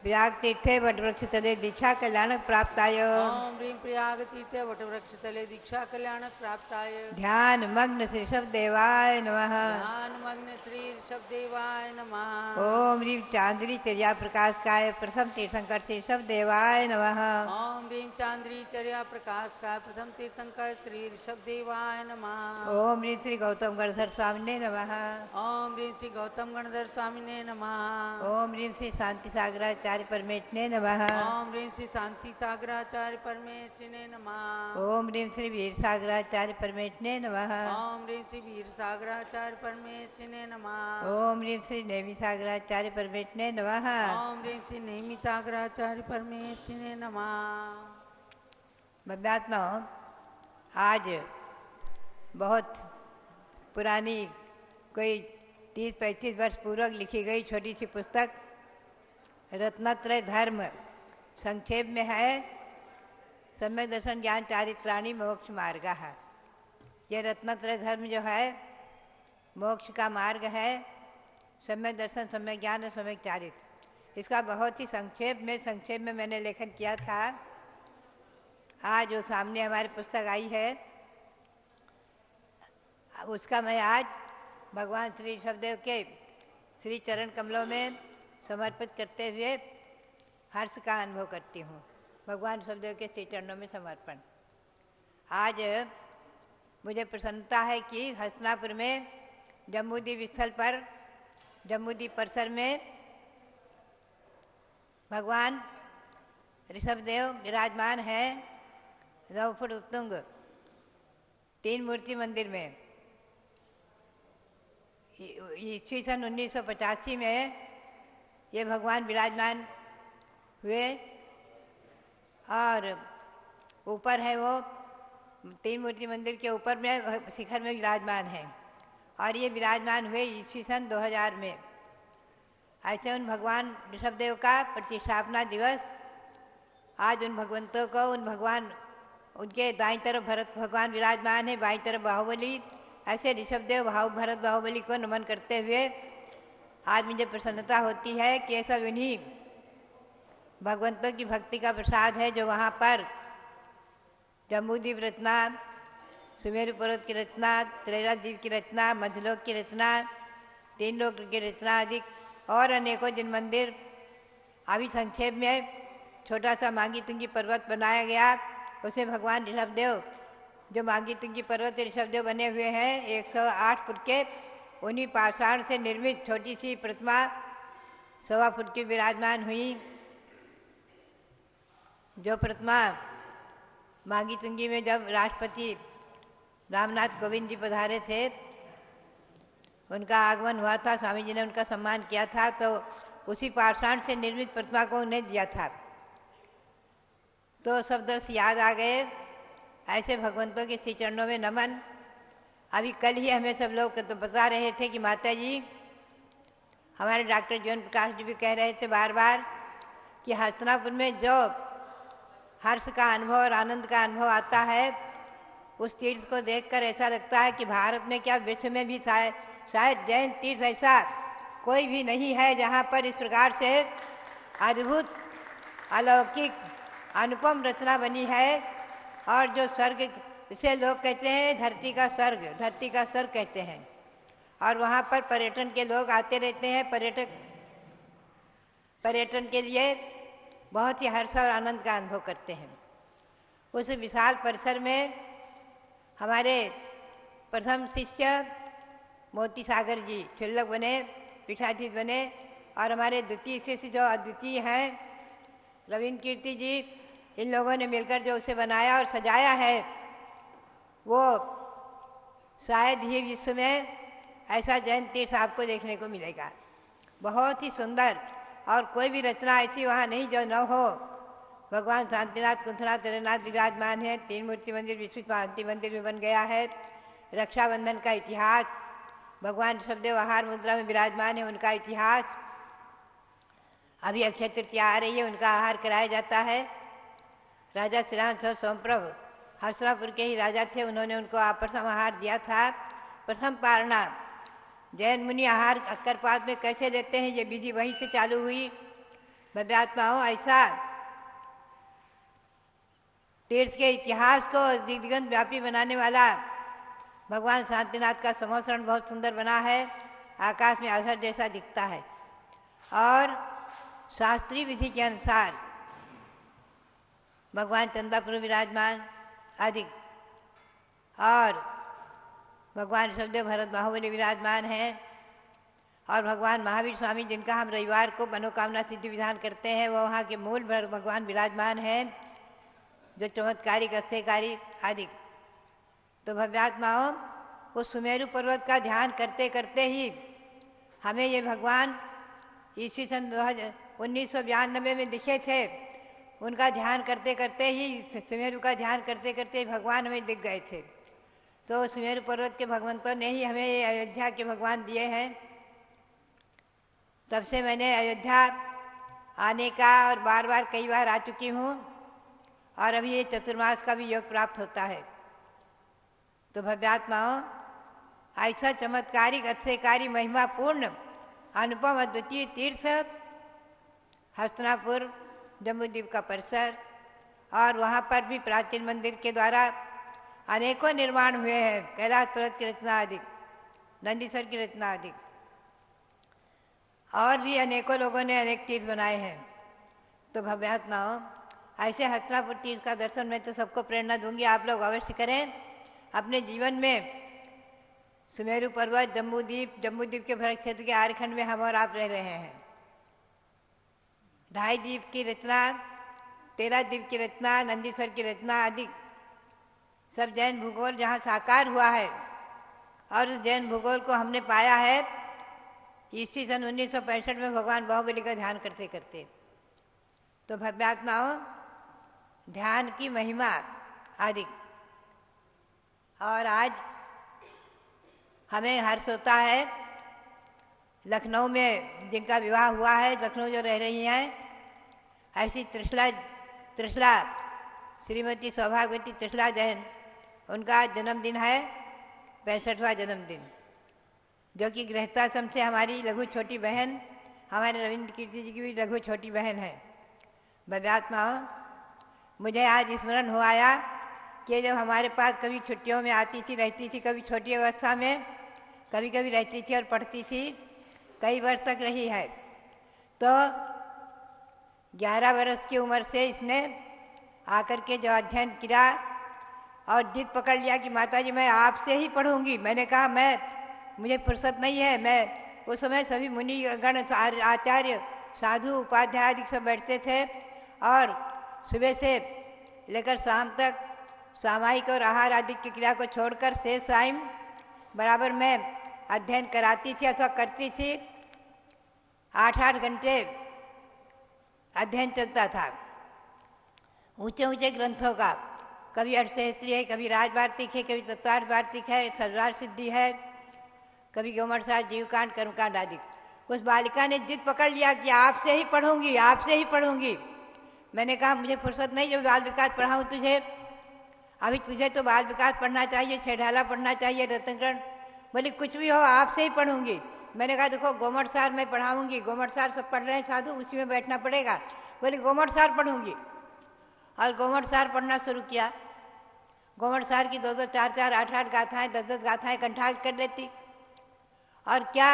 विराग तीर्थे वटवृक्ष तले दीक्षा कल्याणक प्राप्ताय ओम ह्रीं प्रयाग तीर्थे वटवृक्ष तले दीक्षा कल्याणक प्राप्ताय ध्यान मग्न श्री ऋषभ देवाय नमः। ध्यान मग्न श्री ऋषभ देवाय नमः। ओम ह्रीं चांद्री चर्या प्रकाशकाय प्रथम तीर्थंकर श्री ऋषभ देवाय नमः। ओम ह्रीं चांद्री चर्या प्रकाश का प्रथम तीर्थंकर श्री ऋषभ देवाय नमः। ओम ह्रीं श्री गौतम गणधर स्वामिने नमः। ओम ह्रीं श्री गौतम गणधर स्वामिने नमः। ओम ह्रीं श्री शांति सागराचार्य परमेष्ठिने नमः। ओम ह्रीं श्री शांति सागराचार्य परमेष्ठिने नमः। ओम ह्रीं श्री वीर सागराचार्य परमेष्ठिने नमः। ओम ह्रीं श्री वीर सागराचार्य परमेष्ठिने नमः। ओम ह्रीं श्री नेमि सागराचार्य परमेष्ठिने नमः। ओम ह्रीं श्री नेमि सागराचार्य परमेष्ठिने नमः। भव्यात्माओं, आज बहुत पुरानी, कोई 30-35 वर्ष पूर्व लिखी गई छोटी सी पुस्तक रत्नत्रय धर्म संक्षेप में है सम्यक दर्शन ज्ञान चारित्राणी मोक्ष मार्ग है। ये रत्नत्रय धर्म जो है मोक्ष का मार्ग है, सम्यक दर्शन, सम्यक ज्ञान और सम्यक चारित्र। इसका बहुत ही संक्षेप में मैंने लेखन किया था। आज जो सामने हमारी पुस्तक आई है उसका मैं आज भगवान श्री ऋषभदेव के श्री चरण कमलों में समर्पित करते हुए हर्ष का अनुभव करती हूँ। भगवान ऋषभदेव के श्री चरणों में समर्पण। आज मुझे प्रसन्नता है कि हस्तिनापुर में जम्बूद्वीप स्थल पर जम्बूद्वीप परिसर में भगवान ऋषभदेव विराजमान है 9 फुट उत्तुंग 3 मूर्ति मंदिर में। ईस्वी सन 1985 में ये भगवान विराजमान हुए और ऊपर है वो 3 मूर्ति मंदिर के ऊपर में शिखर में विराजमान है और ये विराजमान हुए ईस्वी सन 2000 में। ऐसे उन भगवान ऋषभदेव का प्रतिष्ठापना दिवस आज उन भगवंतों को, उन भगवान, उनके दाईं तरफ भरत भगवान विराजमान है, बाईं तरफ बाहुबली, ऐसे ऋषभदेव भरत बाहुबली को नमन करते हुए आज मुझे प्रसन्नता होती है कि ये सब इन्हीं भगवंतों की भक्ति का प्रसाद है जो वहाँ पर जम्बूद्वीप रचना, सुमेरु पर्वत की रचना, त्रैलोक द्वीप की रचना, मध्यलोक की रचना, 3 लोक की रचना आदि और अनेकों जिन मंदिर अभी संक्षेप में छोटा सा मांगी तुंगी पर्वत बनाया गया, उसे भगवान ऋषभदेव जो मांगी तुंगी पर्वत ऋषभदेव बने हुए हैं 108 फुट के, उन्हीं पाषाण से निर्मित छोटी सी प्रतिमा 1.25 फुट की विराजमान हुई। जो प्रतिमा मांगी तुंगी में जब राष्ट्रपति रामनाथ कोविंद जी पधारे थे, उनका आगमन हुआ था, स्वामी जी ने उनका सम्मान किया था, तो उसी पाषाण से निर्मित प्रतिमा को उन्हें दिया था। तो सब दृश्य याद आ गए। ऐसे भगवंतों के श्री चरणों में नमन। अभी कल ही हमें सब लोग तो बता रहे थे कि माता जी, हमारे डॉक्टर जीवन प्रकाश जी भी कह रहे थे बार बार कि हस्तिनापुर में जो हर्ष का अनुभव और आनंद का अनुभव आता है, उस तीर्थ को देखकर ऐसा लगता है कि भारत में क्या विश्व में भी शायद जैन तीर्थ ऐसा कोई भी नहीं है जहाँ पर इस प्रकार से अद्भुत, अलौकिक, अनुपम रचना बनी है। और जो स्वर्ग, इसे लोग कहते हैं धरती का स्वर्ग कहते हैं। और वहाँ पर पर्यटन के लोग आते रहते हैं, पर्यटन के लिए बहुत ही हर्ष और आनंद का अनुभव करते हैं। उस विशाल परिसर में हमारे प्रथम शिष्य मोती सागर जी क्षुल्लक बने, पीठाधीश बने, और हमारे द्वितीय शिष्य जो अद्वितीय हैं रविंद्र कीर्ति जी, इन लोगों ने मिलकर जो उसे बनाया और सजाया है, वो शायद ही विश्व में ऐसा जैन तीर्थ आपको देखने को मिलेगा। बहुत ही सुंदर, और कोई भी रचना ऐसी वहाँ नहीं जो न हो। भगवान शांतिनाथ कुंथनाथ तरनाथ विराजमान है। 3 मूर्ति मंदिर विश्व शांति मंदिर में बन गया है। रक्षाबंधन का इतिहास, भगवान ऋषभदेव आहार मुद्रा में विराजमान है, उनका इतिहास। अभी अक्षय तृतीया आ रही है, उनका आहार कराया जाता है। राजा श्रीराम सोमप्रभ हस्तिनापुर के ही राजा थे, उन्होंने उनको प्रथम आहार दिया था। प्रथम पारणा जैन मुनि आहार अक्करपात में कैसे लेते हैं, ये विधि वहीं से चालू हुई। भव्यात्माओं, ऐसा तीर्थ के इतिहास को दिग्गंत व्यापी बनाने वाला भगवान शांतिनाथ का समोसरण बहुत सुंदर बना है, आकाश में आधार जैसा दिखता है। और शास्त्रीय विधि के अनुसार भगवान चंदापुर विराजमान आदि और भगवान ऋषभदेव भरत बाहुबली विराजमान हैं, और भगवान महावीर स्वामी जिनका हम रविवार को मनोकामना सिद्धि विधान करते हैं, वो वहाँ के मूल भगवान विराजमान हैं, जो चमत्कारी गस्सेकारी आदि। तो भव्यात्माओं, उस सुमेरु पर्वत का ध्यान करते करते ही हमें ये भगवान ईस्वी सन 1992 में दिखे थे, उनका ध्यान करते करते ही, सुमेरु का ध्यान करते करते भगवान हमें दिख गए थे। तो सुमेरु पर्वत के भगवंतों ने ही हमें ये अयोध्या के भगवान दिए हैं। तब से मैंने अयोध्या आने का और बार बार कई बार आ चुकी हूँ, और अभी ये चतुर्मास का भी योग प्राप्त होता है। तो भव्यात्माओं, ऐसा चमत्कारिक अक्षयकारी महिमापूर्ण अनुपम अद्वितीय तीर्थ हस्तिनापुर जम्बूद्वीप का परिसर, और वहाँ पर भी प्राचीन मंदिर के द्वारा अनेकों निर्माण हुए हैं। कैलाश पर्वत की रचना आदि, नंदीश्वर की रचना आदि, और भी अनेकों लोगों ने अनेक तीर्थ बनाए हैं। तो भव्यात्माओं, ऐसे हस्तिनापुर तीर्थ का दर्शन मैं तो सबको प्रेरणा दूंगी, आप लोग अवश्य करें अपने जीवन में। सुमेरु पर्वत, जम्बूद्वीप के भरत क्षेत्र के आरखंड में हम और आप रह रहे हैं। 2.5 द्वीप की रचना, 13 द्वीप की रचना, नंदीश्वर की रचना आदि सब जैन भूगोल जहाँ साकार हुआ है, और उस जैन भूगोल को हमने पाया है ईस्वी सन 1965 में भगवान बाहुबली का ध्यान करते करते। तो भव्यात्माओं, ध्यान की महिमा आदि। और आज हमें हर्ष होता है, लखनऊ में जिनका विवाह हुआ है, लखनऊ जो रह रही हैं, ऐसी त्रिशला श्रीमती सौभाग्यवती त्रिशला जैन, उनका जन्मदिन है 65वां जन्मदिन, जो कि गृहस्थाश्रम से हमारी लघु छोटी बहन, हमारे रविंद्र कीर्ति जी की भी लघु छोटी बहन है। भव्यात्माओं, मुझे आज स्मरण हो आया कि जब हमारे पास कभी छुट्टियों में आती थी, रहती थी, कभी छोटी अवस्था में, कभी कभी रहती थी और पढ़ती थी, कई वर्ष तक रही है। तो 11 वर्ष की उम्र से इसने आकर के जो अध्ययन किया और जिद पकड़ लिया कि माताजी मैं आपसे ही पढ़ूंगी। मैंने कहा मुझे फुर्सत नहीं है। मैं उस समय सभी मुनि गण, आचार्य, साधु, उपाध्याय आदि सब बैठते थे, और सुबह से लेकर शाम तक सामायिक और आहार आदि की क्रिया को छोड़कर शेष टाइम बराबर मैं अध्ययन कराती थी अथवा करती थी। 8-8 घंटे अध्ययन चलता था ऊंचे ऊंचे ग्रंथों का। कभी अष्टसहस्त्री है, कभी राजवार्तिक है, कभी तत्वार्थ वार्तिक है, सरदार सिद्धि है, कभी गोमरसार, जीवकांड, कर्मकांड आदि। उस बालिका ने जिद पकड़ लिया कि आपसे ही पढ़ूंगी, आपसे ही पढ़ूंगी। मैंने कहा मुझे फुर्सत नहीं जो बाल विकास पढ़ाऊँ तुझे, अभी तुझे तो बाल विकास पढ़ना चाहिए, छेढ़ाला पढ़ना चाहिए, रत्नकरण। बोली कुछ भी हो आपसे ही पढ़ूंगी। मैंने कहा देखो गोमरसार मैं पढ़ाऊंगी, गोमरसार सब पढ़ रहे हैं साधु, उसी में बैठना पड़ेगा। बोली गोमरसार पढ़ूंगी, और गोमरसार पढ़ना शुरू किया। गोमरसार की 2-2, 4-4, 8-8 गाथाएं, 10-10 गाथाएं कंठाग्र कर लेती। और क्या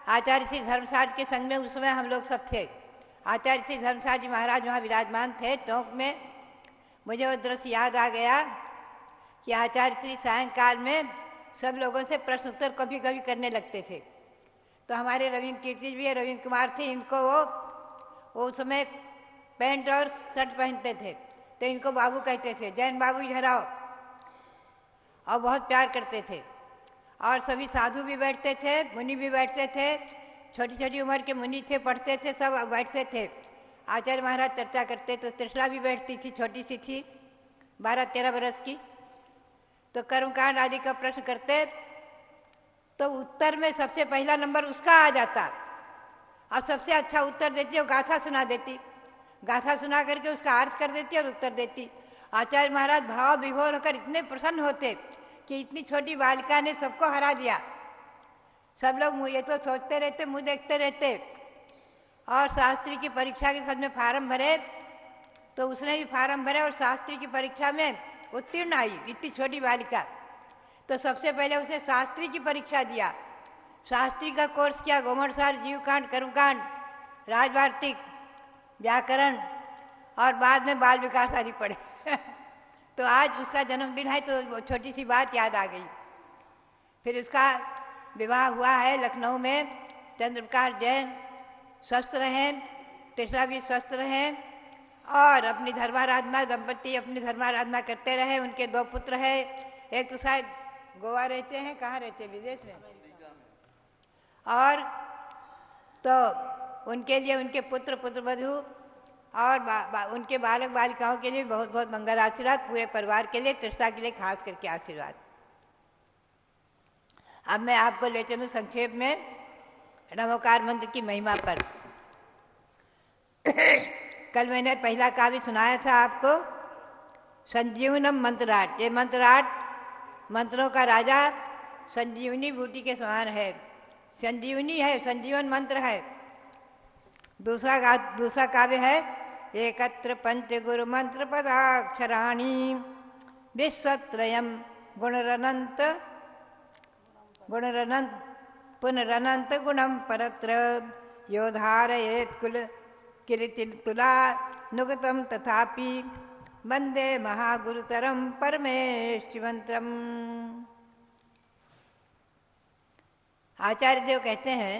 आचार्य श्री धर्मसार के संग में उस समय हम लोग सब थे। आचार्य श्री धर्मसार जी महाराज वहाँ विराजमान थे टोंक में। मुझे वो दृश्य याद आ गया कि आचार्य श्री सायंकाल में सब लोगों से प्रश्न उत्तर कभी कभी करने लगते थे। तो हमारे रविंद्र कीर्ति भी, रविंद्र कुमार थे, इनको वो उस समय पैंट और शर्ट पहनते थे, तो इनको बाबू कहते थे, जैन बाबू इधर आओ, और बहुत प्यार करते थे। और सभी साधु भी बैठते थे, मुनि भी बैठते थे, छोटी छोटी उम्र के मुनि थे, पढ़ते थे, सब बैठते थे। आचार्य महाराज चर्चा करते, तो त्रिशला भी बैठती थी, छोटी सी थी, 12-13 वर्ष की। तो कर्मकांड आदि का प्रश्न करते, तो उत्तर में सबसे पहला नंबर उसका आ जाता, और सबसे अच्छा उत्तर देती, वो गाथा सुना देती, गाथा सुना करके उसका अर्थ कर देती और उत्तर देती। आचार्य महाराज भाव विभोर होकर इतने प्रसन्न होते कि इतनी छोटी बालिका ने सबको हरा दिया। सब लोग ये तो सोचते रहते, मुँह देखते रहते, और शास्त्री की परीक्षा के समय फार्म भरे तो उसने भी फार्म भरे और शास्त्री की परीक्षा में उत्तीर्ण आई, इतनी छोटी बालिका। तो सबसे पहले उसे शास्त्री की परीक्षा दिया, शास्त्री का कोर्स किया, गोमरसार, जीवकांड, कर्मकांड, राजवार्तिक, व्याकरण और बाद में बाल विकास आदि पढ़े। तो आज उसका जन्मदिन है तो वो छोटी सी बात याद आ गई। फिर उसका विवाह हुआ है लखनऊ में, चंद्रप्रकाश जैन स्वस्थ रहें, तीसरा भी स्वस्थ रहें और अपनी धर्माराधना, दंपति अपनी धर्माराधना करते रहे। उनके 2 पुत्र हैं, एक तो शायद गोवा रहते हैं, कहाँ रहते हैं, विदेश में, और तो उनके लिए उनके पुत्र पुत्रवधू और उनके बालक बालिकाओं के लिए बहुत बहुत मंगल आशीर्वाद, पूरे परिवार के लिए, त्रिष्ठा के लिए खास करके आशीर्वाद। अब मैं आपको ले चलूं संक्षेप में नमोकार मंत्र की महिमा पर। कल मैंने पहला काव्य सुनाया था आपको, संजीवनम मंत्राट। ये मंत्राट मंत्रों का राजा संजीवनी बूटी के समान है, संजीवनी है, संजीवन मंत्र है। दूसरा काव्य है एकत्र पंच गुरु मंत्र पदाक्षराणि विश्वत्रयम गुणरनंत पुनरनंत गुणम परत्र योधारयेत कुल किरीतितुला नुगतम तथापि वंदे महागुरुतरम परमेश्वरंत्रम। आचार्य देव कहते हैं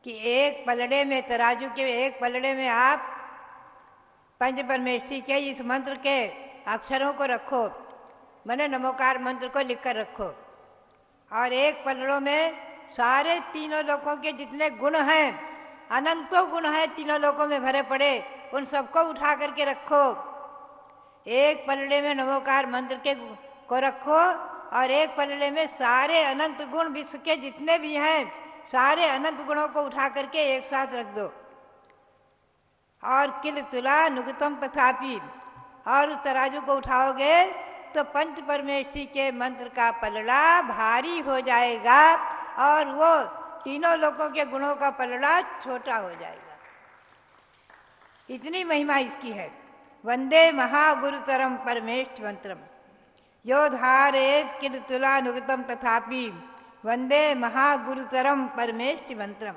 कि एक पलड़े में, तराजू के एक पलड़े में आप पंच परमेश्वरी के इस मंत्र के अक्षरों को रखो, मैंने नमोकार मंत्र को लिखकर रखो, और एक पलड़ों में सारे तीनों लोकों के जितने गुण हैं, अनंतों गुण हैं तीनों लोकों में भरे पड़े, उन सबको उठा करके रखो। एक पलड़े में नमोकार मंत्र के को रखो और एक पलड़े में सारे अनंत गुण विश्व के जितने भी हैं, सारे अनंत गुणों को उठा करके एक साथ रख दो। और किल तुला नुगतम तथापि, और उस तराजू को उठाओगे तो पंच परमेश्वरी के मंत्र का पलड़ा भारी हो जाएगा और वो तीनों लोकों के गुणों का पलड़ा छोटा हो जाएगा। इतनी महिमा इसकी है। वंदे महागुरुतरम परमेश्वरंत्रम यो धारेत किल तुला नुगतम तथापि वंदे महागुरुतरम परमेश्वरंत्रम।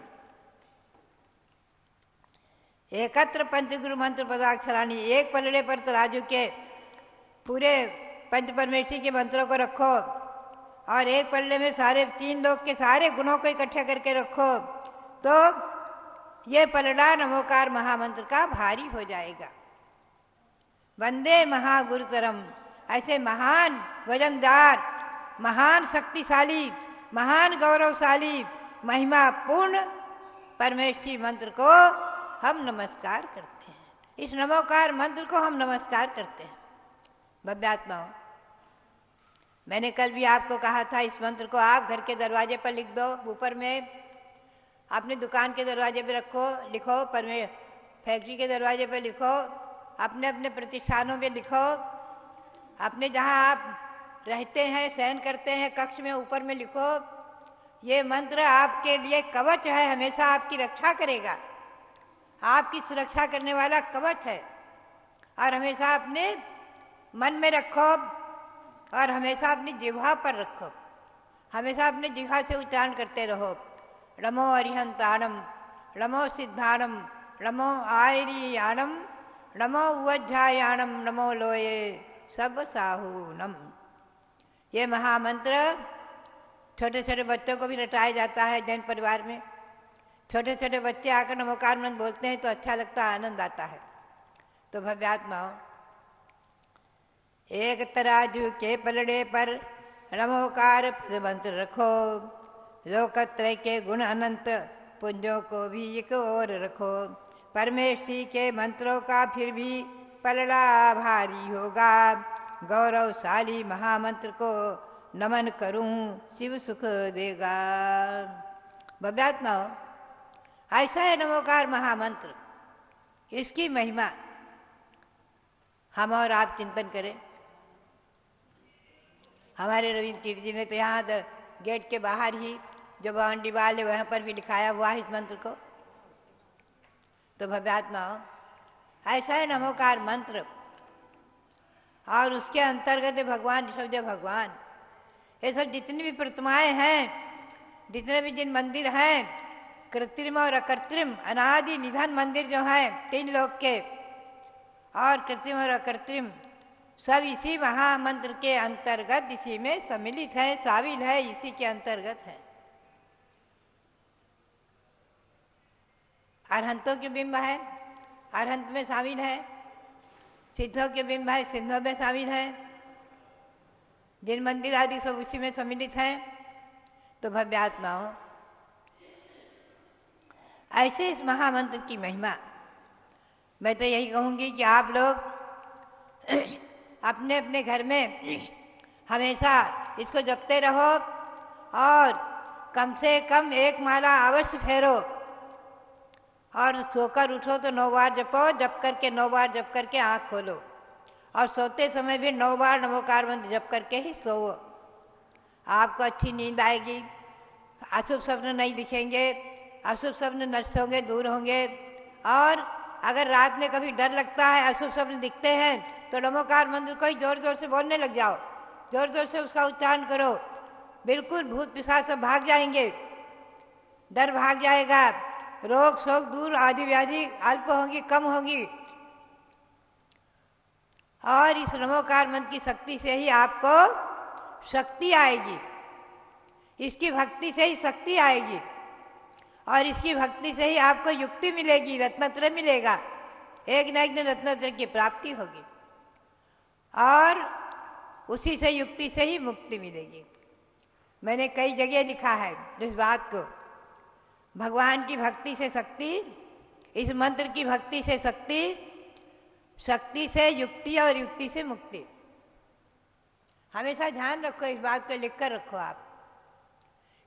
एकत्र पंचगुरु मंत्र पदाक्षराणि, एक पलड़े पर तराजू के पूरे पंच परमेश्वरी के मंत्रों को रखो और एक पलड़े में सारे तीन लोग के सारे गुणों को इकट्ठे करके रखो, तो ये पलड़ा नमोकार महामंत्र का भारी हो जाएगा। वंदे महागुरुतरम, ऐसे महान वजनदार, महान शक्तिशाली, महान गौरवशाली, महिमा पूर्ण परमेश्वरी मंत्र को हम नमस्कार करते हैं। इस नमोकार मंत्र को हम नमस्कार करते हैं। भव्यात्माओं, मैंने कल भी आपको कहा था इस मंत्र को आप घर के दरवाजे पर लिख दो, ऊपर में अपनी दुकान के दरवाजे पर रखो, लिखो, फैक्ट्री के दरवाजे पर लिखो, अपने अपने प्रतिष्ठानों में लिखो, अपने जहाँ आप रहते हैं, शयन करते हैं, कक्ष में ऊपर में लिखो। ये मंत्र आपके लिए कवच है, हमेशा आपकी रक्षा करेगा, आपकी सुरक्षा करने वाला कवच है। और हमेशा अपने मन में रखो और हमेशा अपनी जिह्वा पर रखो, हमेशा अपने जिह्वा से उच्चारण करते रहो। नमो अरिहंताणम, नमो सिद्धाणम, नमो आयरियाणम, नमो उवज्झायाणम, नमो लोये सब साहूनम। ये महामंत्र छोटे छोटे बच्चों को भी रटाया जाता है जैन परिवार में। छोटे छोटे बच्चे आकर नमोकार मंत्र बोलते हैं तो अच्छा लगता है, आनंद आता है। तो भव्यात्माओं, एक तराजू के पलड़े पर नमोकार मंत्र रखो, लोकत्रय के गुण अनंत पुंजों को भी एक ओर रखो। परमेश्वरी के मंत्रों का फिर भी पलड़ा भारी होगा, गौरवशाली महामंत्र को नमन करूं, शिव सुख देगा। भव्यात्माओं, ऐसा है नमोकार महामंत्र, इसकी महिमा हम और आप चिंतन करें। हमारे रविंद्र तीर्थ जी ने तो यहाँ गेट के बाहर ही जो बाउंड्री वाल है वहाँ पर भी लिखाया हुआ है इस मंत्र को। तो भव्यात्माओं, ऐसा है नमोकार मंत्र, और उसके अंतर्गत भगवान ऋषभदेव भगवान, ये सब जितनी भी प्रतिमाएं हैं, जितने भी जिन मंदिर हैं, कृत्रिम और अकृत्रिम अनादि निधन मंदिर जो हैं 3 लोक के, और कृत्रिम और अकृत्रिम सब इसी महामंत्र के अंतर्गत इसी में सम्मिलित है, शामिल है, इसी के अंतर्गत है। अरहंतों के बिंब है, अरहंत में शामिल है, सिद्धों के बिंब है, सिद्धों में शामिल है, जिन मंदिर आदि सब उसी में सम्मिलित हैं। तो भव्यात्माओं, ऐसे इस महामंत्र की महिमा, मैं तो यही कहूँगी कि आप लोग अपने अपने घर में हमेशा इसको जपते रहो, और कम से कम 1 माला अवश्य फेरो, और सोकर उठो तो 9 बार जपो, जप करके 9 बार जप करके आँख खोलो, और सोते समय भी 9 बार नमोकार मंत्र जप करके ही सोओ। आपको अच्छी नींद आएगी, अशुभ स्वप्न नहीं दिखेंगे, अशुभ स्वप्न नष्ट होंगे, दूर होंगे। और अगर रात में कभी डर लगता है, अशुभ स्वप्न दिखते हैं, तो नमोकार मंत्र को ही जोर जोर से बोलने लग जाओ, जोर जोर से उसका उच्चारण करो, बिल्कुल भूत पिशाच सब भाग जाएंगे, डर भाग जाएगा, रोग शोक दूर, आदि व्याधि अल्प होंगी, कम होंगी। और इस नमोकार मंत्र की शक्ति से ही आपको शक्ति आएगी, इसकी भक्ति से ही शक्ति आएगी, और इसकी भक्ति से ही आपको युक्ति मिलेगी, रत्नत्रय मिलेगा, एक न एक दिन रत्नत्रय की प्राप्ति होगी, और उसी से युक्ति से ही मुक्ति मिलेगी। मैंने कई जगह लिखा है इस बात को, भगवान की भक्ति से शक्ति, इस मंत्र की भक्ति से शक्ति, शक्ति से युक्ति, और युक्ति से मुक्ति। हमेशा ध्यान रखो, इस बात को लिख कर रखो। आप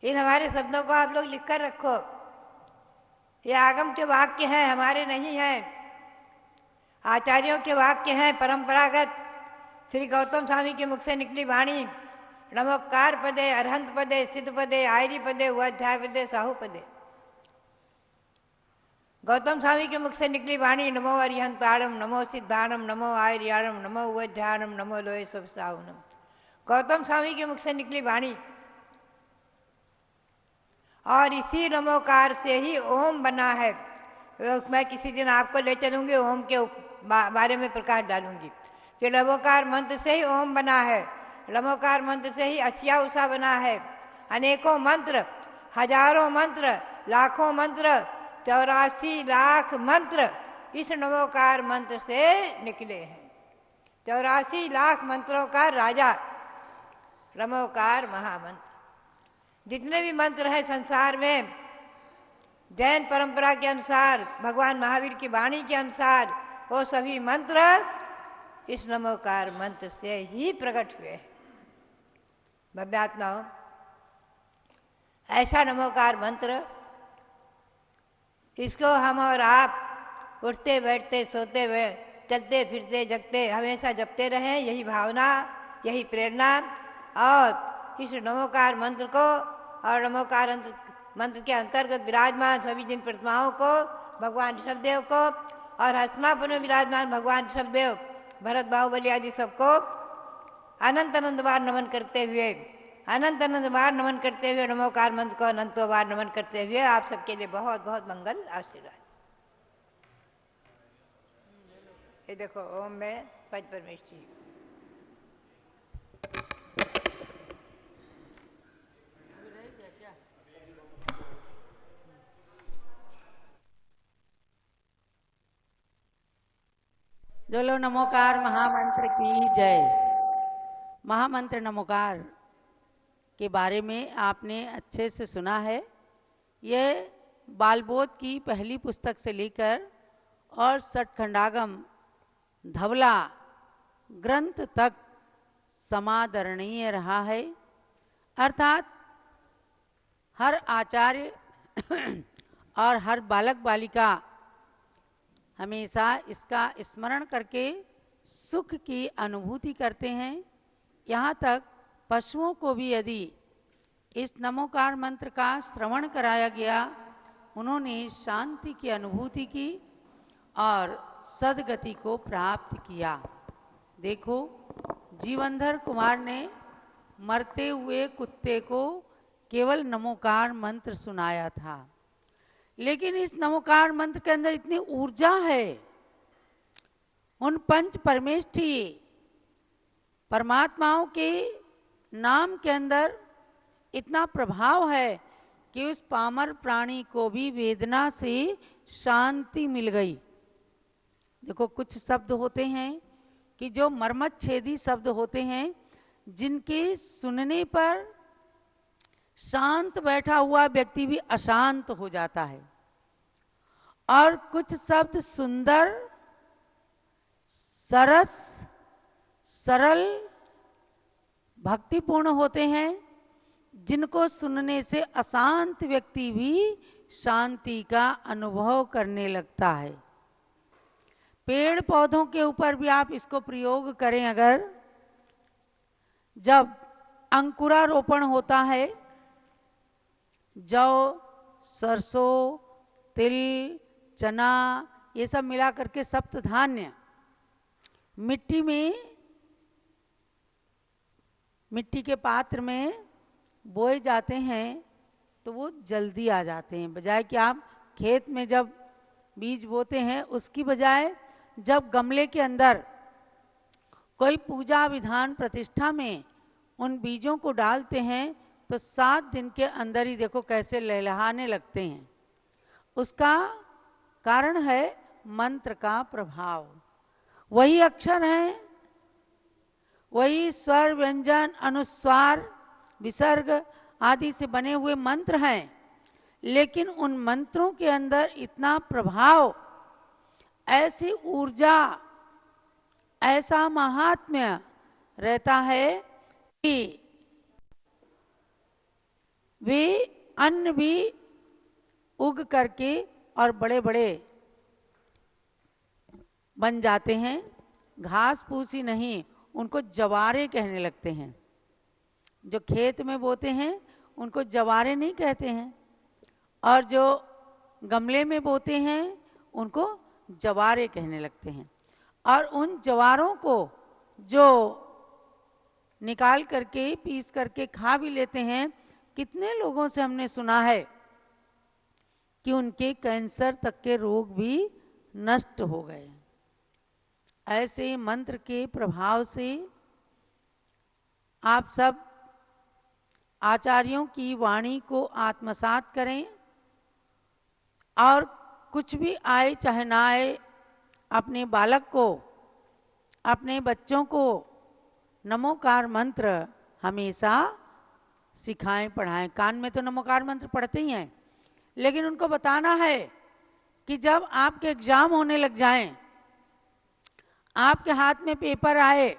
इन हमारे शब्दों को आप लोग लिख कर रखो, ये आगम के वाक्य हैं, हमारे नहीं हैं, आचार्यों के वाक्य हैं, परंपरागत श्री गौतम स्वामी के मुख से निकली वाणी। नमोकार पदे, अरहंत पदे, सिद्ध पदे, आयरी पदे, उपाध्याय पदे, साहू पदे। गौतम स्वामी के मुख से निकली वाणी, नमो अरिहंताणम, नमो सिद्धाणम, नमो आयरियाणम, नमो उपाध्यायणम, नमो लोहे सब साहुनम। गौतम स्वामी के मुख से निकली वाणी, और इसी नमोकार से ही ओम बना है। मैं किसी दिन आपको ले चलूंगी, ओम के बारे में प्रकाश डालूंगी कि नमोकार मंत्र से ही ओम बना है, नमोकार मंत्र से ही असिया उषा बना है। अनेकों मंत्र, हजारों मंत्र, लाखों मंत्र, 84 लाख मंत्र इस नमोकार मंत्र से निकले हैं। 84 लाख मंत्रों का राजा नमोकार महामंत्र। जितने भी मंत्र हैं संसार में, जैन परंपरा के अनुसार, भगवान महावीर की वाणी के अनुसार, वो सभी मंत्र इस नमोकार मंत्र से ही प्रकट हुए हैं। भव्यात्माओं, ऐसा नमोकार मंत्र, इसको हम और आप उठते बैठते सोते हुए चलते फिरते जगते हमेशा जपते रहें, यही भावना, यही प्रेरणा। और इस नमोकार मंत्र को और नमोकार मंत्र के अंतर्गत विराजमान सभी जिन प्रतिमाओं को, भगवान ऋषभदेव को और हस्तिनापुर में विराजमान भगवान ऋषभदेव, भरत बाहुबली आदि सबको अनंत अनंत बार नमन करते हुए, अनंत अनंत बार नमन करते हुए, नमोकार मंत्र को अनंतों बार नमन करते हुए आप सबके लिए बहुत बहुत मंगल आशीर्वाद। ये देखो, ओम में पंच परमेश्वरी। जो लोग नमोकार महामंत्र की जय। महामंत्र नमोकार के बारे में आपने अच्छे से सुना है। ये बालबोध की पहली पुस्तक से लेकर और सठखंडागम धवला ग्रंथ तक समादरणीय रहा है। अर्थात हर आचार्य और हर बालक बालिका हमेशा इसका स्मरण करके सुख की अनुभूति करते हैं। यहाँ तक पशुओं को भी यदि इस नमोकार मंत्र का श्रवण कराया गया, उन्होंने शांति की अनुभूति की और सदगति को प्राप्त किया। देखो, जीवनधर कुमार ने मरते हुए कुत्ते को केवल नमोकार मंत्र सुनाया था, लेकिन इस नमोकार मंत्र के अंदर इतनी ऊर्जा है, उन पंच परमेष्ठी परमात्माओं के नाम के अंदर इतना प्रभाव है कि उस पामर प्राणी को भी वेदना से शांति मिल गई। देखो, कुछ शब्द होते हैं कि जो मर्मच्छेदी शब्द होते हैं, जिनके सुनने पर शांत बैठा हुआ व्यक्ति भी अशांत हो जाता है, और कुछ शब्द सुंदर, सरस, सरल, भक्तिपूर्ण होते हैं, जिनको सुनने से अशांत व्यक्ति भी शांति का अनुभव करने लगता है। पेड़ पौधों के ऊपर भी आप इसको प्रयोग करें। अगर जब अंकुरारोपण होता है, जौ, सरसों, तिल, चना, ये सब मिला करके सप्त धान्य मिट्टी के पात्र में बोए जाते हैं, तो वो जल्दी आ जाते हैं। बजाय कि आप खेत में जब बीज बोते हैं, उसकी बजाय जब गमले के अंदर कोई पूजा विधान प्रतिष्ठा में उन बीजों को डालते हैं, तो 7 दिन के अंदर ही देखो कैसे लहलहाने लगते हैं। उसका कारण है मंत्र का प्रभाव। वही अक्षर हैं, वही स्वर, व्यंजन, अनुस्वार, विसर्ग आदि से बने हुए मंत्र हैं, लेकिन उन मंत्रों के अंदर इतना प्रभाव, ऐसी ऊर्जा, ऐसा महात्म्य रहता है कि वे अन्न भी उग करके और बड़े बड़े बन जाते हैं। घास फूस ही नहीं, उनको जवारे कहने लगते हैं। जो खेत में बोते हैं उनको जवारे नहीं कहते हैं, और जो गमले में बोते हैं उनको जवारे कहने लगते हैं। और उन जवारों को जो निकाल करके पीस करके खा भी लेते हैं, कितने लोगों से हमने सुना है कि उनके कैंसर तक के रोग भी नष्ट हो गए। ऐसे मंत्र के प्रभाव से आप सब आचार्यों की वाणी को आत्मसात करें, और कुछ भी आए चाहे ना आए, अपने बालक को, अपने बच्चों को नमोकार मंत्र हमेशा सिखाएं, पढ़ाएं। कान में तो नमोकार मंत्र पढ़ते ही हैं, लेकिन उनको बताना है कि जब आपके एग्जाम होने लग जाएं, आपके हाथ में पेपर आए,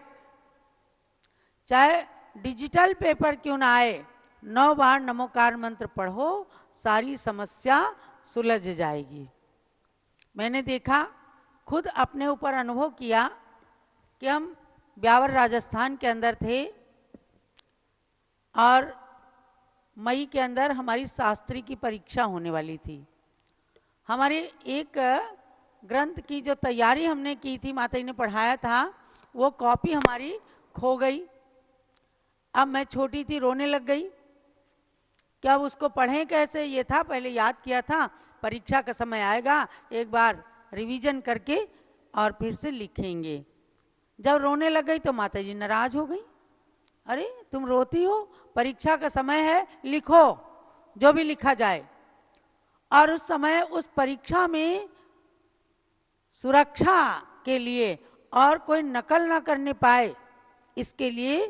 चाहे डिजिटल पेपर क्यों ना आए, 9 बार नमोकार मंत्र पढ़ो, सारी समस्या सुलझ जाएगी। मैंने देखा, खुद अपने ऊपर अनुभव किया कि हम ब्यावर राजस्थान के अंदर थे, और मई के अंदर हमारी शास्त्री की परीक्षा होने वाली थी। हमारे एक ग्रंथ की जो तैयारी हमने की थी, माता जी ने पढ़ाया था, वो कॉपी हमारी खो गई। अब मैं छोटी थी, रोने लग गई कि अब उसको पढ़ें कैसे। ये था, पहले याद किया था, परीक्षा का समय आएगा एक बार रिवीजन करके और फिर से लिखेंगे। जब रोने लग गई तो माता जी नाराज हो गई। अरे तुम रोती हो, परीक्षा का समय है, लिखो जो भी लिखा जाए। और उस समय उस परीक्षा में सुरक्षा के लिए और कोई नकल ना करने पाए, इसके लिए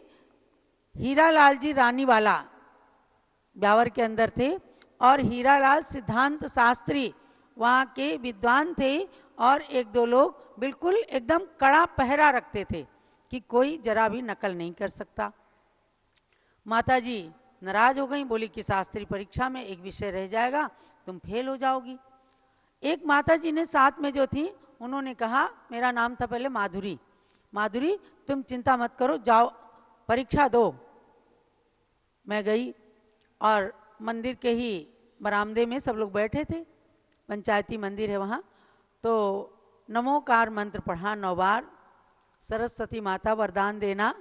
हीरालाल जी रानीवाला ब्यावर के अंदर थे, और हीरालाल सिद्धांत शास्त्री वहाँ के विद्वान थे, और 1-2 लोग बिल्कुल एकदम कड़ा पहरा रखते थे कि कोई जरा भी नकल नहीं कर सकता। माताजी नाराज हो गई, बोली कि शास्त्री परीक्षा में एक विषय रह जाएगा, तुम फेल हो जाओगी। एक माताजी ने साथ में जो थी, उन्होंने कहा, मेरा नाम था पहले माधुरी, माधुरी तुम चिंता मत करो, जाओ परीक्षा दो। मैं गई, और मंदिर के ही बरामदे में सब लोग बैठे थे, पंचायती मंदिर है वहाँ, तो नमोकार मंत्र पढ़ा 9 बार, सरस्वती माता वरदान देना,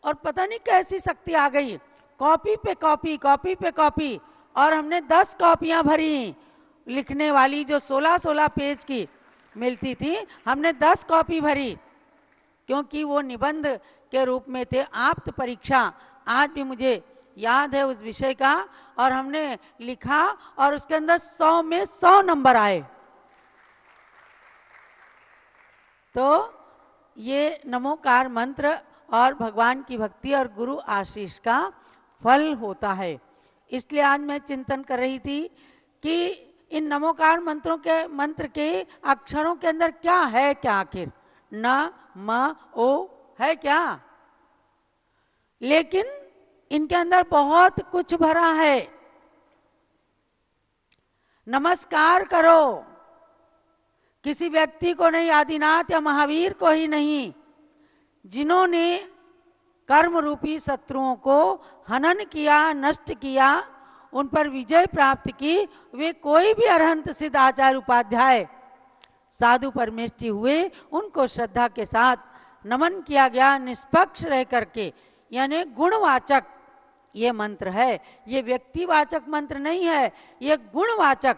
और पता नहीं कैसी शक्ति आ गई, कॉपी पे कॉपी, कॉपी पे कॉपी, और हमने 10 कॉपियां भरी लिखने वाली, जो 16-16 पेज की मिलती थी, हमने 10 कॉपी भरी, क्योंकि वो निबंध के रूप में थे। आप्त परीक्षा आज भी मुझे याद है उस विषय का, और हमने लिखा और उसके अंदर 100 में 100 नंबर आए। तो ये नमोकार मंत्र और भगवान की भक्ति और गुरु आशीष का फल होता है। इसलिए आज मैं चिंतन कर रही थी कि इन नमोकार मंत्र के अक्षरों के अंदर क्या है, क्या आखिर न म ओ है क्या, लेकिन इनके अंदर बहुत कुछ भरा है। नमस्कार करो किसी व्यक्ति को नहीं, आदिनाथ या महावीर को ही नहीं, जिन्होंने कर्म रूपी शत्रुओं को हनन किया, नष्ट किया, उन पर विजय प्राप्त की, वे कोई भी अरहंत सिद्ध आचार्य उपाध्याय साधु परमेष्ठी हुए, उनको श्रद्धा के साथ नमन किया गया, निष्पक्ष रह करके, यानी गुणवाचक ये मंत्र है। ये व्यक्तिवाचक मंत्र नहीं है, ये गुणवाचक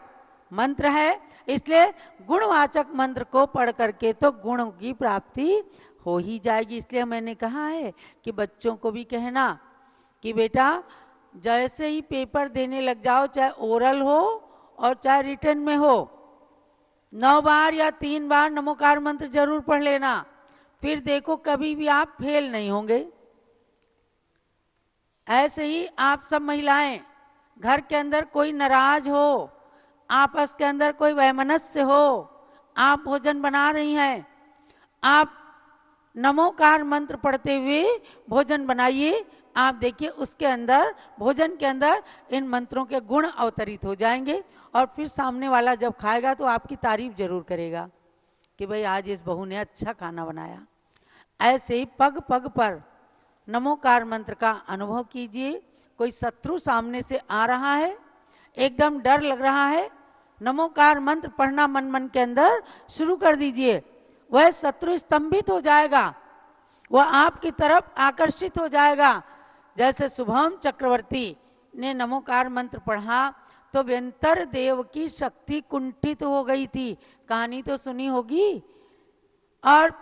मंत्र है। इसलिए गुणवाचक मंत्र को पढ़ करके तो गुणों की प्राप्ति हो ही जाएगी। इसलिए मैंने कहा है कि बच्चों को भी कहना कि बेटा जैसे ही पेपर देने लग जाओ, चाहे ओरल हो और चाहे रिटर्न में हो, 9 बार या 3 बार नमोकार मंत्र जरूर पढ़ लेना, फिर देखो कभी भी आप फेल नहीं होंगे। ऐसे ही आप सब महिलाएं, घर के अंदर कोई नाराज हो, आपस के अंदर कोई वैमनस्य हो, आप भोजन बना रही हैं, आप नमोकार मंत्र पढ़ते हुए भोजन बनाइए। आप देखिए उसके अंदर, भोजन के अंदर इन मंत्रों के गुण अवतरित हो जाएंगे, और फिर सामने वाला जब खाएगा तो आपकी तारीफ जरूर करेगा कि भाई आज इस बहू ने अच्छा खाना बनाया। ऐसे ही पग पग पर नमोकार मंत्र का अनुभव कीजिए। कोई शत्रु सामने से आ रहा है, एकदम डर लग रहा है, नमोकार मंत्र पढ़ना मन मन के अंदर शुरू कर दीजिए। वह शत्रु स्तंभित हो जाएगा, वह आपकी तरफ आकर्षित हो जाएगा। जैसे शुभम चक्रवर्ती ने नमोकार मंत्र पढ़ा तो व्यंतर देव की शक्ति कुंठित हो गई थी, कहानी तो सुनी होगी। और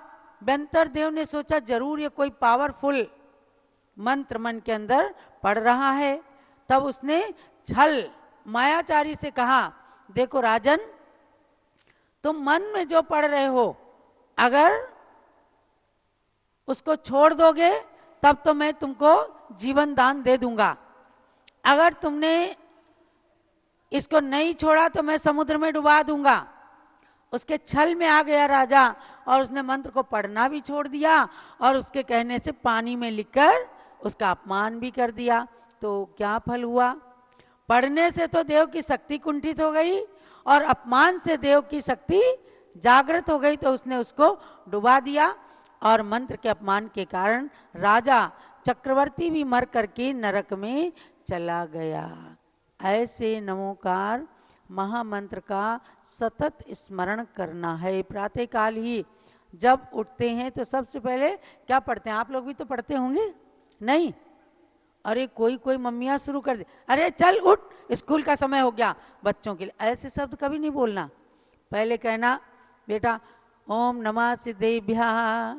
व्यंतर देव ने सोचा जरूर ये कोई पावरफुल मंत्र मन के अंदर पढ़ रहा है। तब उसने छल मायाचारी से कहा, देखो राजन, तुम मन में जो पढ़ रहे हो, अगर उसको छोड़ दोगे तब तो मैं तुमको जीवन दान दे दूंगा, अगर तुमने इसको नहीं छोड़ा तो मैं समुद्र में डुबा दूंगा। उसके छल में आ गया राजा, और उसने मंत्र को पढ़ना भी छोड़ दिया, और उसके कहने से पानी में लिखकर उसका अपमान भी कर दिया। तो क्या फल हुआ? पढ़ने से तो देव की शक्ति कुंठित हो गई, और अपमान से देव की शक्ति जागृत हो गई, तो उसने उसको डुबा दिया। और मंत्र के अपमान के कारण राजा चक्रवर्ती भी मर करके नरक में चला गया। ऐसे नमोकार महामंत्र का सतत स्मरण करना है। प्रातः काल ही जब उठते हैं तो सबसे पहले क्या पढ़ते हैं? आप लोग भी तो पढ़ते होंगे, नहीं? अरे कोई कोई मम्मियाँ शुरू कर दे, अरे चल उठ, स्कूल का समय हो गया बच्चों के लिए। ऐसे शब्द कभी नहीं बोलना। पहले कहना, बेटा ओम नमः सिद्धेभ्यः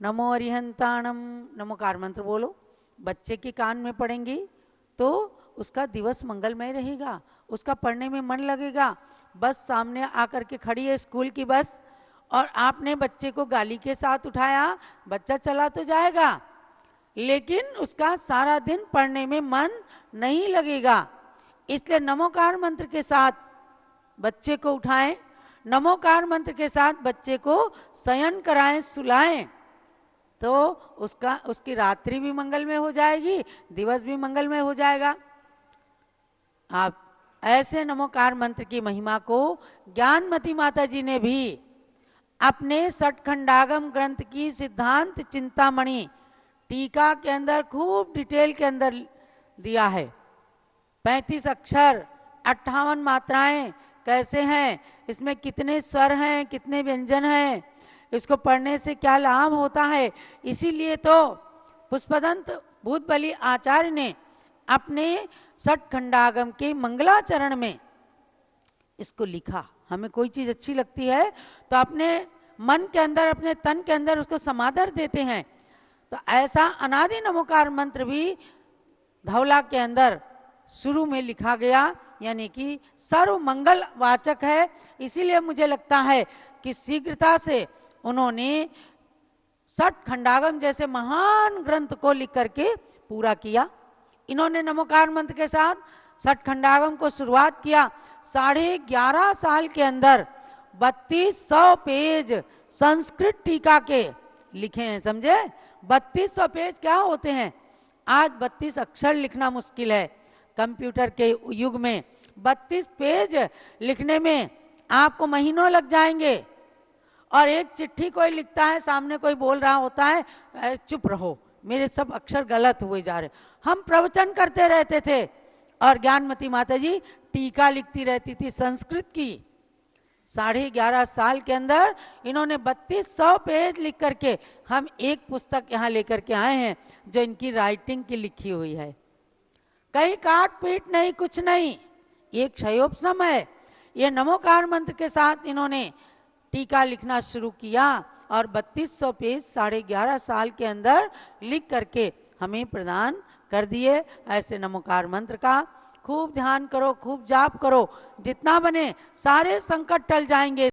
नमो अरिहंताणम, नमोकार मंत्र बोलो। बच्चे के कान में पढ़ेंगे तो उसका दिवस मंगलमय रहेगा, उसका पढ़ने में मन लगेगा। बस सामने आकर के खड़ी है स्कूल की बस, और आपने बच्चे को गाली के साथ उठाया, बच्चा चला तो जाएगा, लेकिन उसका सारा दिन पढ़ने में मन नहीं लगेगा। इसलिए नमोकार मंत्र के साथ बच्चे को उठाएं, नमोकार मंत्र के साथ बच्चे को शयन कराएं, सुलाएं, तो उसकी रात्रि भी मंगलमय हो जाएगी, दिवस भी मंगलमय हो जाएगा। आप ऐसे नमोकार मंत्र की महिमा को ज्ञानमती माता जी ने भी अपने सठखंडागम ग्रंथ की सिद्धांत चिंतामणि टीका के अंदर खूब डिटेल के अंदर दिया है। 35 अक्षर 58 मात्राएं कैसे हैं, इसमें कितने स्वर हैं, कितने व्यंजन हैं, इसको पढ़ने से क्या लाभ होता है। इसीलिए तो पुष्पदंत भूतबली आचार्य ने अपने षटखंडागम के मंगलाचरण में इसको लिखा। हमें कोई चीज अच्छी लगती है तो अपने मन के अंदर, अपने तन के अंदर उसको समादर देते हैं। तो ऐसा अनादि नमोकार मंत्र भी धवला के अंदर शुरू में लिखा गया, यानी कि सर्व मंगल वाचक है। इसीलिए मुझे लगता है कि शीघ्रता से उन्होंने षटखंडागम जैसे महान ग्रंथ को लिख करके पूरा किया। इन्होंने नमोकार मंत्र के साथ षटखंडागम को शुरुआत किया। 11.5 साल के अंदर 3200 पेज संस्कृत टीका के लिखे हैं, समझे। 3200 पेज क्या होते हैं? आज 32 अक्षर लिखना मुश्किल है कंप्यूटर के युग में। 32 पेज लिखने में आपको महीनों लग जाएंगे। और एक चिट्ठी कोई लिखता है, सामने कोई बोल रहा होता है, अरे चुप रहो, मेरे सब अक्षर गलत हुए जा रहे। हम प्रवचन करते रहते थे और ज्ञानमती माता जी टीका लिखती रहती थी संस्कृत की। 11.5 साल के अंदर इन्होंने 3200 पेज लिख करके हम एक पुस्तक यहाँ लेकर के आए हैं जो इनकी राइटिंग की लिखी हुई है। कहीं काट पीट नहीं, कुछ नहीं, एक क्षयोपशम है। ये नमोकार मंत्र के साथ इन्होंने टीका लिखना शुरू किया और 3200 पेज 11.5 साल के अंदर लिख करके हमें प्रदान कर दिए। ऐसे नमोकार मंत्र का खूब ध्यान करो, खूब जाप करो, जितना बने। सारे संकट टल जाएंगे